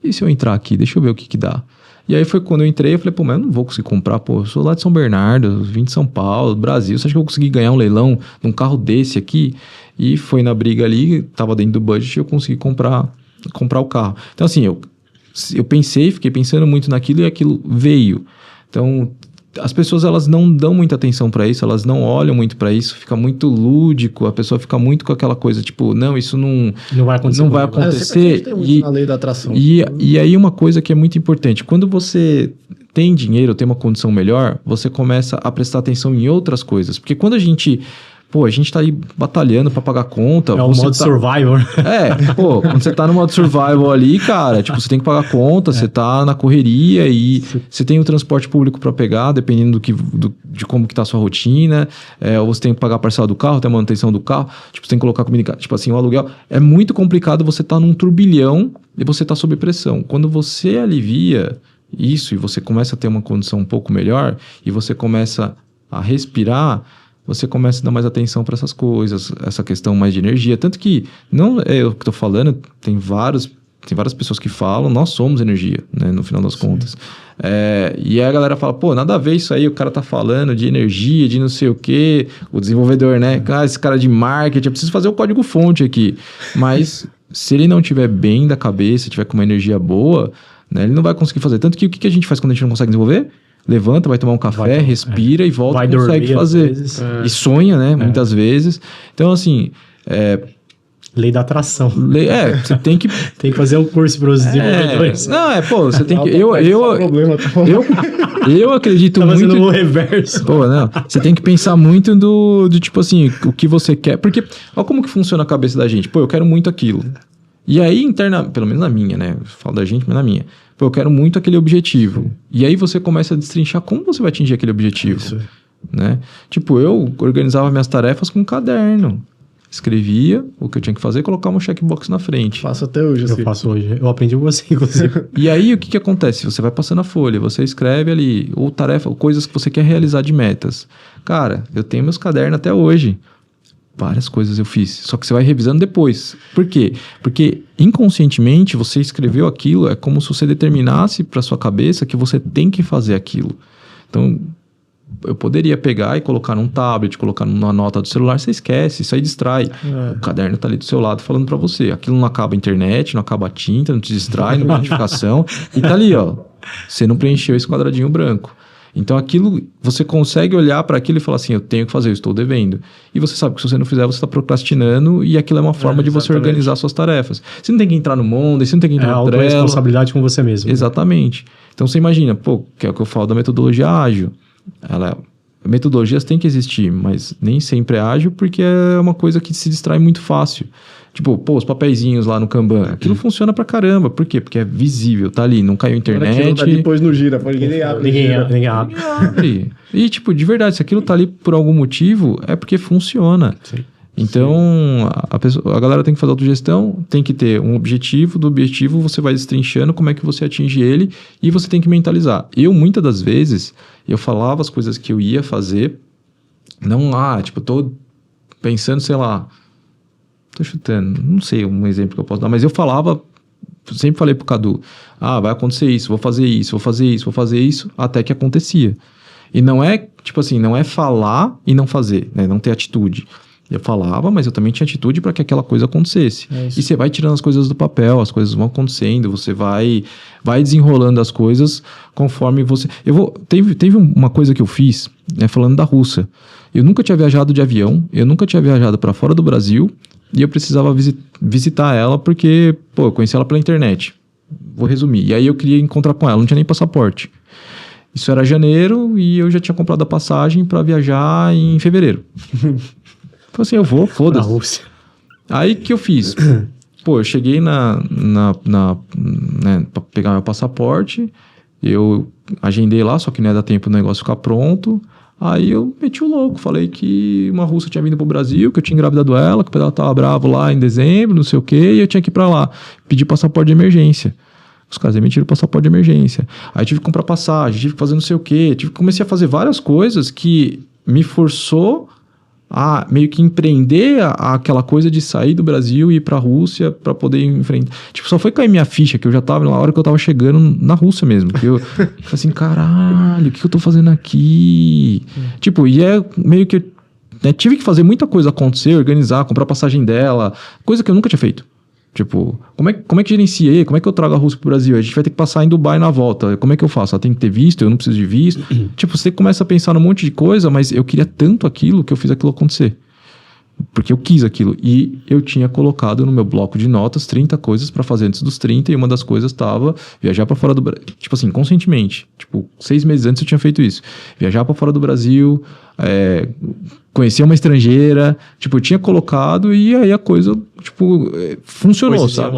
E se eu entrar aqui, deixa eu ver o que dá. E aí foi quando eu entrei, eu falei, mas eu não vou conseguir comprar, eu sou lá de São Bernardo, vim de São Paulo, Brasil, você acha que eu vou conseguir ganhar um leilão num carro desse aqui? E foi na briga ali, tava dentro do budget, eu consegui comprar o carro. Então assim, eu fiquei pensando muito naquilo e aquilo veio. Então, as pessoas elas não dão muita atenção para isso, elas não olham muito para isso, fica muito lúdico, a pessoa fica muito com aquela coisa, tipo, não, isso não vai acontecer. Não vai acontecer. Tem muito na lei da atração. E aí uma coisa que é muito importante, quando você tem dinheiro, tem uma condição melhor, você começa a prestar atenção em outras coisas. Porque quando a gente tá aí batalhando pra pagar conta. É o modo survival. Quando você tá no modo survival ali, cara, você tem que pagar conta, você tá na correria e você tem o transporte público pra pegar, dependendo de como que tá a sua rotina, ou você tem que pagar a parcela do carro, tem a manutenção do carro, você tem que colocar comida em casa, o aluguel. É muito complicado você tá num turbilhão e você tá sob pressão. Quando você alivia isso e você começa a ter uma condição um pouco melhor e você começa a respirar, você começa a dar mais atenção para essas coisas, essa questão mais de energia. Tanto que, não é eu que estou falando, tem várias pessoas que falam, nós somos energia, né, no final das contas. E aí a galera fala, nada a ver isso aí, o cara tá falando de energia, de não sei o quê, o desenvolvedor, né? Esse cara de marketing, eu preciso fazer o código-fonte aqui. Mas se ele não tiver bem da cabeça, tiver com uma energia boa, né, ele não vai conseguir fazer. Tanto que o que a gente faz quando a gente não consegue desenvolver? Levanta, vai tomar um café, respira e volta e consegue fazer. E sonha, né? Muitas vezes. Então, assim... Lei da atração. Você tem que... Tem que fazer um curso para os desenvolvedores. Você tem que... Eu acredito muito... Tá fazendo o reverso. Você tem que pensar muito do tipo assim, o que você quer. Porque, olha como que funciona a cabeça da gente. Eu quero muito aquilo. E aí, pelo menos na minha, né? Eu falo da gente, mas na minha. Eu quero muito aquele objetivo. E aí você começa a destrinchar como você vai atingir aquele objetivo. Isso. Né? Eu organizava minhas tarefas com um caderno. Escrevia o que eu tinha que fazer e colocava um checkbox na frente. Faço até hoje, assim. Eu faço hoje. Eu aprendi com você, inclusive. E aí, o que acontece? Você vai passando a folha, você escreve ali, ou coisas que você quer realizar de metas. Cara, eu tenho meus cadernos até hoje. Várias coisas eu fiz, só que você vai revisando depois. Por quê? Porque inconscientemente você escreveu aquilo, é como se você determinasse para sua cabeça que você tem que fazer aquilo. Então, eu poderia pegar e colocar num tablet, colocar numa nota do celular, você esquece, isso aí distrai. O caderno tá ali do seu lado falando para você. Aquilo não acaba a internet, não acaba a tinta, não te distrai, não tem notificação. E tá ali, ó. Você não preencheu esse quadradinho branco. Então aquilo, você consegue olhar para aquilo e falar assim, eu tenho que fazer, eu estou devendo. E você sabe que se você não fizer, você está procrastinando e aquilo é uma forma de você organizar suas tarefas. Você não tem que entrar no Monday, você não tem que entrar no Trello. É responsabilidade com você mesmo. Exatamente. Então você imagina, que é o que eu falo da metodologia ágil. Metodologias têm que existir, mas nem sempre é ágil porque é uma coisa que se distrai muito fácil. Tipo, os papeizinhos lá no Kanban, aquilo funciona pra caramba. Por quê? Porque é visível, tá ali, não caiu a internet. Depois não gira, ninguém abre. Ninguém abre. E, tipo, de verdade, se aquilo tá ali por algum motivo, é porque funciona. Sim. Então, a galera tem que fazer autogestão, tem que ter um objetivo, do objetivo você vai destrinchando como é que você atinge ele e você tem que mentalizar. Muitas das vezes, eu falava as coisas que eu ia fazer, não tô pensando, sei lá, tô chutando, não sei um exemplo que eu posso dar, mas eu sempre falei pro Cadu, vai acontecer isso, vou fazer isso, vou fazer isso, vou fazer isso, até que acontecia. E não é, tipo assim, não é falar e não fazer, né? Não ter atitude. Eu falava, mas eu também tinha atitude para que aquela coisa acontecesse. E você vai tirando as coisas do papel, as coisas vão acontecendo, você vai desenrolando as coisas conforme você... Teve uma coisa que eu fiz, né, falando da Rússia. Eu nunca tinha viajado de avião, eu nunca tinha viajado para fora do Brasil, e eu precisava visitar ela porque, eu conheci ela pela internet. Vou resumir. E aí eu queria encontrar com ela, não tinha nem passaporte. Isso era janeiro e eu já tinha comprado a passagem para viajar em fevereiro. Falei assim, eu vou, foda-se. Na Rússia. Aí que eu fiz? Eu cheguei né, pra pegar meu passaporte, eu agendei lá, só que não ia dar tempo do negócio ficar pronto. Aí eu meti o louco, falei que uma russa tinha vindo pro Brasil, que eu tinha engravidado ela, que o ela tava bravo lá em dezembro, não sei o quê, e eu tinha que ir pra lá. Pedi passaporte de emergência. Os caras emitiram o passaporte de emergência. Aí tive que comprar passagem, tive que fazer não sei o quê, comecei a fazer várias coisas que me forçou a meio que empreender aquela coisa de sair do Brasil e ir pra Rússia pra poder enfrentar. Só foi cair minha ficha, que eu já tava, na hora que eu tava chegando na Rússia mesmo. Que eu falei assim, caralho, o que eu tô fazendo aqui? E é meio que... Né, tive que fazer muita coisa acontecer, organizar, comprar passagem dela, coisa que eu nunca tinha feito. Como é que gerenciei? Como é que eu trago a Rússia pro Brasil? A gente vai ter que passar em Dubai na volta. Como é que eu faço? Ela tem que ter visto, eu não preciso de visto. Você começa a pensar num monte de coisa, mas eu queria tanto aquilo que eu fiz aquilo acontecer. Porque eu quis aquilo. E eu tinha colocado no meu bloco de notas 30 coisas para fazer antes dos 30, e uma das coisas estava viajar para fora do Brasil. Conscientemente. 6 meses antes eu tinha feito isso. Viajar para fora do Brasil, conhecer uma estrangeira. Eu tinha colocado e aí a coisa, funcionou, sabe?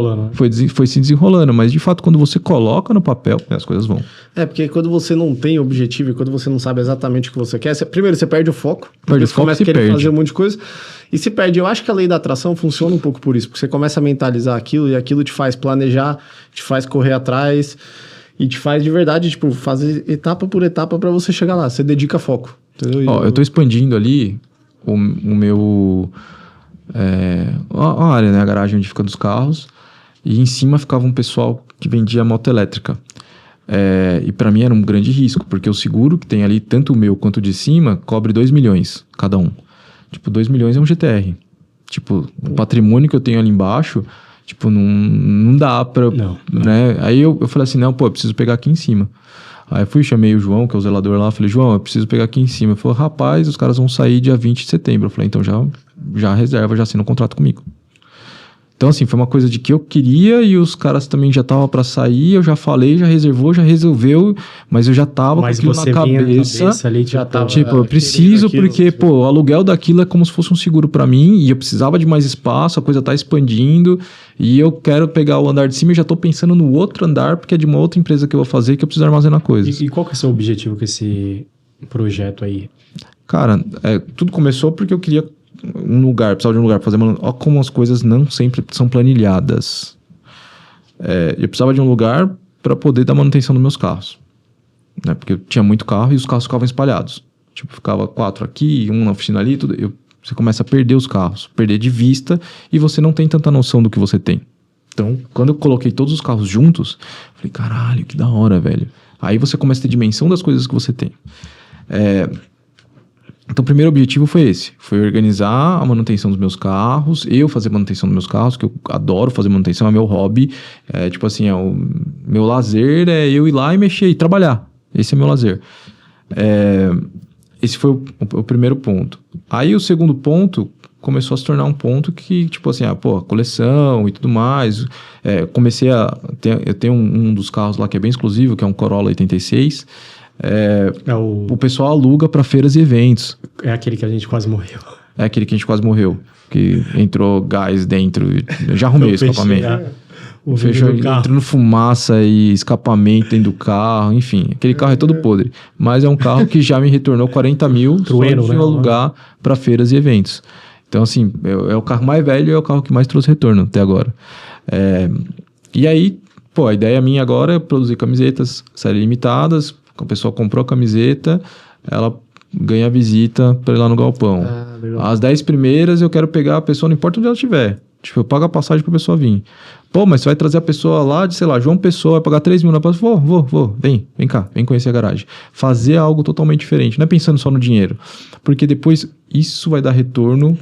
Foi se desenrolando. Mas, de fato, quando você coloca no papel, as coisas vão. Porque quando você não tem objetivo e quando você não sabe exatamente o que você quer, primeiro você perde o foco. Você começa a querer fazer um monte de coisa e se perde. Eu acho que a lei da atração funciona um pouco por isso, porque você começa a mentalizar aquilo e aquilo te faz planejar, te faz correr atrás e te faz de verdade, fazer etapa por etapa para você chegar lá. Você dedica foco. Entendeu? Eu tô expandindo ali o meu... a área, né? A garagem onde ficam os carros. E em cima ficava um pessoal que vendia moto elétrica. E para mim era um grande risco, porque o seguro que tem ali, tanto o meu quanto o de cima, cobre 2 milhões cada um. 2 milhões é um GTR. O patrimônio que eu tenho ali embaixo, não dá pra... Não. Né? Aí eu falei assim, eu preciso pegar aqui em cima. Aí eu chamei o João, que é o zelador lá, falei, João, eu preciso pegar aqui em cima. Ele falou, rapaz, os caras vão sair dia 20 de setembro. Eu falei, então já reserva, já assina um contrato comigo. Então, assim, foi uma coisa de que eu queria e os caras também já estavam para sair, eu já falei, já reservou, já resolveu, mas eu já tava com aquilo na cabeça. Ali, já tava, eu preciso, porque, o aluguel daquilo é como se fosse um seguro para mim e eu precisava de mais espaço, a coisa tá expandindo e eu quero pegar o andar de cima e já tô pensando no outro andar, porque é de uma outra empresa que eu vou fazer que eu preciso armazenar coisas. E qual que é o seu objetivo com esse projeto aí? Cara, tudo começou porque eu queria precisava de um lugar para fazer manutenção. Olha como as coisas não sempre são planilhadas. Eu precisava de um lugar para poder dar manutenção nos meus carros, né? Porque eu tinha muito carro e os carros ficavam espalhados. Ficava 4 aqui, um na oficina ali, tudo. Você começa a perder os carros, perder de vista e você não tem tanta noção do que você tem. Então, quando eu coloquei todos os carros juntos, falei, caralho, que da hora, velho. Aí você começa a ter dimensão das coisas que você tem. Então, o primeiro objetivo foi esse. Foi organizar a manutenção dos meus carros, eu fazer manutenção dos meus carros, que eu adoro fazer manutenção, é meu hobby. O meu lazer é eu ir lá e mexer e trabalhar. Esse é meu lazer. Esse foi o primeiro ponto. Aí o segundo ponto começou a se tornar um ponto que, tipo assim, coleção e tudo mais. Eu tenho um dos carros lá que é bem exclusivo, que é um Corolla 86. O pessoal aluga para feiras e eventos. É aquele que a gente quase morreu. É aquele que a gente quase morreu. Que entrou gás dentro. Eu já arrumei o escapamento. Fechou, entrando fumaça e escapamento dentro do carro, enfim. Aquele carro é todo podre. Mas é um carro que já me retornou 40 mil Trueno, só de alugar para feiras e eventos. Então, assim, é o carro mais velho e é o carro que mais trouxe retorno até agora. E aí, a ideia minha agora é produzir camisetas série limitadas. A pessoa comprou a camiseta, ela ganha visita para ir lá no galpão. As 10 primeiras eu quero pegar a pessoa, não importa onde ela estiver. Tipo, eu pago a passagem pra pessoa vir. Mas você vai trazer a pessoa lá de, sei lá, João Pessoa, vai pagar 3 mil na passagem. Vou. Vem cá, vem conhecer a garagem. Fazer algo totalmente diferente. Não é pensando só no dinheiro. Porque depois isso vai dar retorno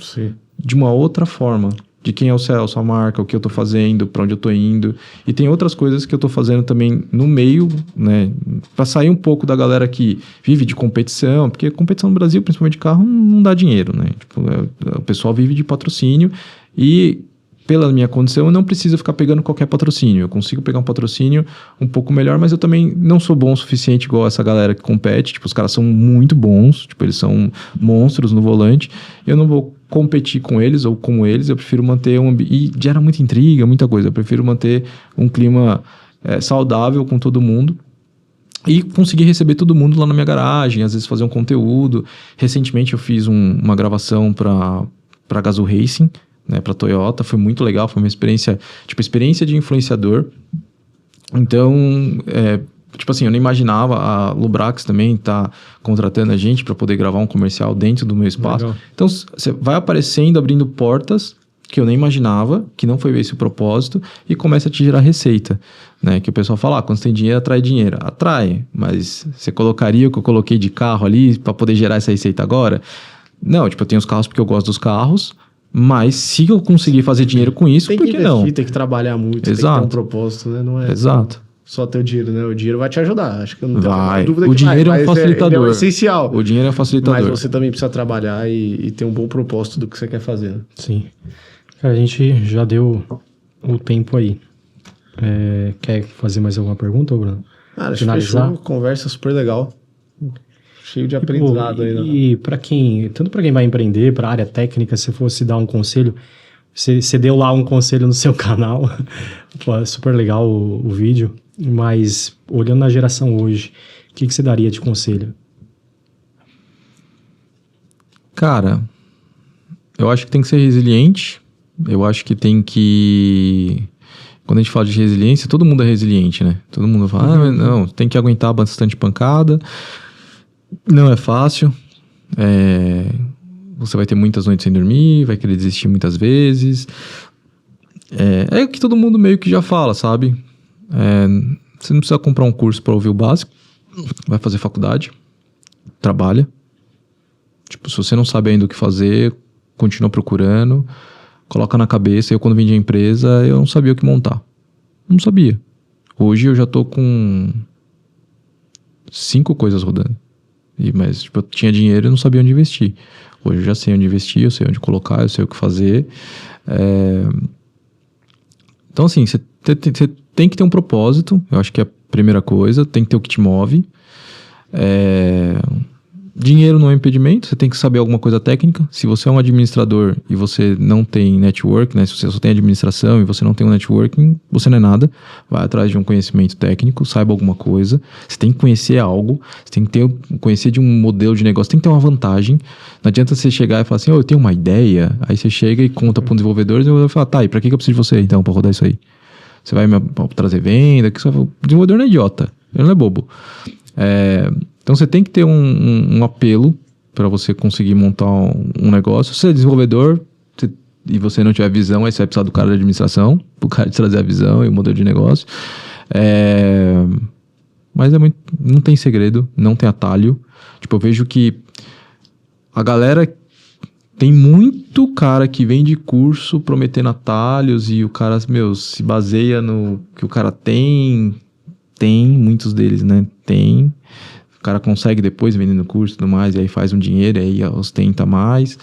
de uma outra forma. De quem é o Celso, a marca, o que eu tô fazendo, pra onde eu tô indo. E tem outras coisas que eu tô fazendo também no meio, né? Pra sair um pouco da galera que vive de competição. Porque competição no Brasil, principalmente de carro, não dá dinheiro, né? Tipo, o pessoal vive de patrocínio e... Pela minha condição, eu não preciso ficar pegando qualquer patrocínio. Eu consigo pegar um patrocínio um pouco melhor, mas eu também não sou bom o suficiente igual essa galera que compete. Tipo, os caras são muito bons. Tipo, eles são monstros no volante. Eu não vou competir com eles ou como eles. Eu prefiro manter e gera muita intriga, muita coisa. Eu prefiro manter um clima saudável com todo mundo. E conseguir receber todo mundo lá na minha garagem. Às vezes fazer um conteúdo. Recentemente eu fiz uma gravação para Gazoo Racing, né, para Toyota, foi muito legal, foi uma experiência de influenciador. Então, tipo assim, eu não imaginava a Lubrax também tá contratando a gente para poder gravar um comercial dentro do meu espaço. Legal. Então, você vai aparecendo, abrindo portas que eu nem imaginava, que não foi esse o propósito, e começa a te gerar receita, né? Que o pessoal fala, quando você tem dinheiro, atrai dinheiro. Atrai, mas você colocaria o que eu coloquei de carro ali para poder gerar essa receita agora? Não, tipo, eu tenho os carros porque eu gosto dos carros, mas se eu conseguir fazer dinheiro com isso, por que investir, não? Tem que trabalhar muito, Exato. Tem que ter um propósito, né? Não é Exato. Só ter o dinheiro, né? O dinheiro vai te ajudar. Acho que eu não tenho dúvida que o dinheiro vai, é um facilitador. É essencial. O dinheiro é um facilitador. Mas você também precisa trabalhar e ter um bom propósito do que você quer fazer. Né? Sim. Cara, a gente já deu o tempo aí. Quer fazer mais alguma pergunta, Bruno? Acho que fechou. Conversa super legal. Cheio de aprendizado aí. Né? E tanto para quem vai empreender, para a área técnica, se fosse dar um conselho, você deu lá um conselho no seu canal. Pô, é super legal o vídeo. Mas, olhando na geração hoje, o que você daria de conselho? Cara, eu acho que tem que ser resiliente. Eu acho que tem que... Quando a gente fala de resiliência, todo mundo é resiliente, né? Todo mundo fala, não, tem que aguentar bastante pancada. Não é fácil. Você vai ter muitas noites sem dormir, vai querer desistir muitas vezes. É o que todo mundo meio que já fala, sabe? Você não precisa comprar um curso para ouvir o básico. Vai fazer faculdade. Trabalha. Tipo, se você não sabe ainda o que fazer, continua procurando. Coloca na cabeça. Eu, quando vendi a empresa, eu não sabia o que montar. Não sabia. Hoje eu já tô com 5 coisas rodando. Mas tipo, eu tinha dinheiro e não sabia onde investir. Hoje eu já sei onde investir, eu sei onde colocar, eu sei o que fazer. Então, assim, você tem que ter um propósito. Eu acho que é a primeira coisa. Tem que ter o que te move. Dinheiro não é impedimento. Você tem que saber alguma coisa técnica. Se você é um administrador e você não tem network, né? Se você só tem administração e você não tem um networking, você não é nada. Vai atrás de um conhecimento técnico, saiba alguma coisa. Você tem que conhecer algo. Você tem que conhecer de um modelo de negócio. Tem que ter uma vantagem. Não adianta você chegar e falar assim, eu tenho uma ideia. Aí você chega e conta para um desenvolvedor e vai falar, tá, e para que eu preciso de você então para rodar isso aí? Você vai me trazer venda? O desenvolvedor não é idiota. Ele não é bobo. Então você tem que ter um apelo para você conseguir montar um negócio. Se você é desenvolvedor e você não tiver visão, aí você vai precisar do cara da administração, pro cara te trazer a visão e o modelo de negócio. Mas não tem segredo, não tem atalho. Tipo, eu vejo que a galera... Tem muito cara que vende curso prometendo atalhos e o cara, se baseia no que o cara tem. Tem muitos deles, né? Tem. cara consegue depois vendendo curso e tudo mais, e aí faz um dinheiro, e aí ostenta mais.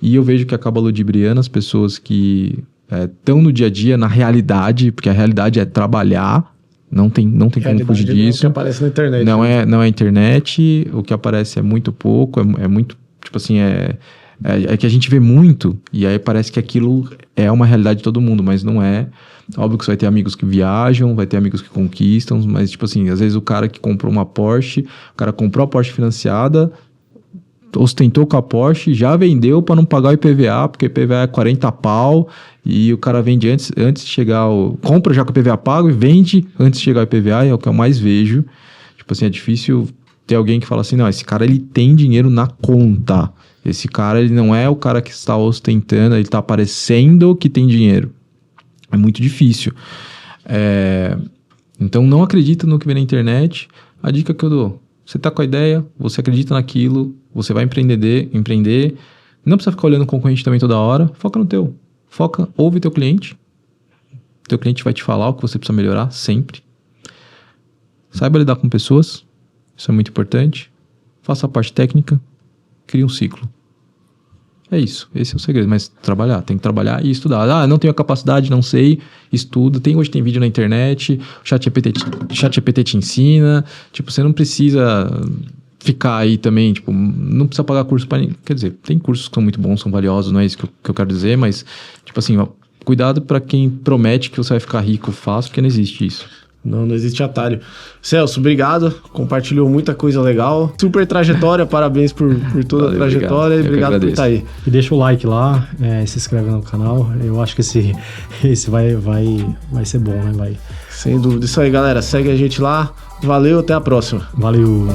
E eu vejo que acaba ludibriando as pessoas que estão no dia a dia, na realidade, porque a realidade é trabalhar, não tem como fugir disso. Não é o que aparece na internet. Não é internet, o que aparece é muito pouco, é muito, tipo assim, é que a gente vê muito, e aí parece que aquilo é uma realidade de todo mundo, mas não é. Óbvio que você vai ter amigos que viajam, vai ter amigos que conquistam, mas tipo assim, às vezes o cara que comprou uma Porsche, o cara comprou a Porsche financiada, ostentou com a Porsche, já vendeu para não pagar o IPVA, porque o IPVA é 40 pau, e o cara vende antes de chegar compra já com o IPVA pago e vende antes de chegar o IPVA, é o que eu mais vejo. Tipo assim, é difícil ter alguém que fala assim, não, esse cara ele tem dinheiro na conta. Esse cara, ele não é o cara que está ostentando, ele está parecendo que tem dinheiro. É muito difícil. Então, não acredita no que vem na internet. A dica que eu dou, você está com a ideia, você acredita naquilo, você vai empreender. Não precisa ficar olhando o concorrente também toda hora. Foca no teu. Ouve teu cliente. Teu cliente vai te falar o que você precisa melhorar sempre. Saiba lidar com pessoas. Isso é muito importante. Faça a parte técnica. Crie um ciclo. É isso. Esse é o segredo. Mas tem que trabalhar e estudar. Não tenho a capacidade, não sei. Estuda. Hoje tem vídeo na internet. O ChatGPT te ensina. Tipo, você não precisa ficar aí também, tipo, não precisa pagar curso para ninguém. Quer dizer, tem cursos que são muito bons, são valiosos, não é isso que eu quero dizer, mas, tipo assim, cuidado para quem promete que você vai ficar rico fácil, porque não existe isso. Não existe atalho. Celso, obrigado. Compartilhou muita coisa legal. Super trajetória, parabéns por toda a trajetória. Obrigado por estar aí. E deixa o like lá, se inscreve no canal. Eu acho que esse vai ser bom, né? Sem dúvida. Isso aí, galera. Segue a gente lá. Valeu, até a próxima. Valeu.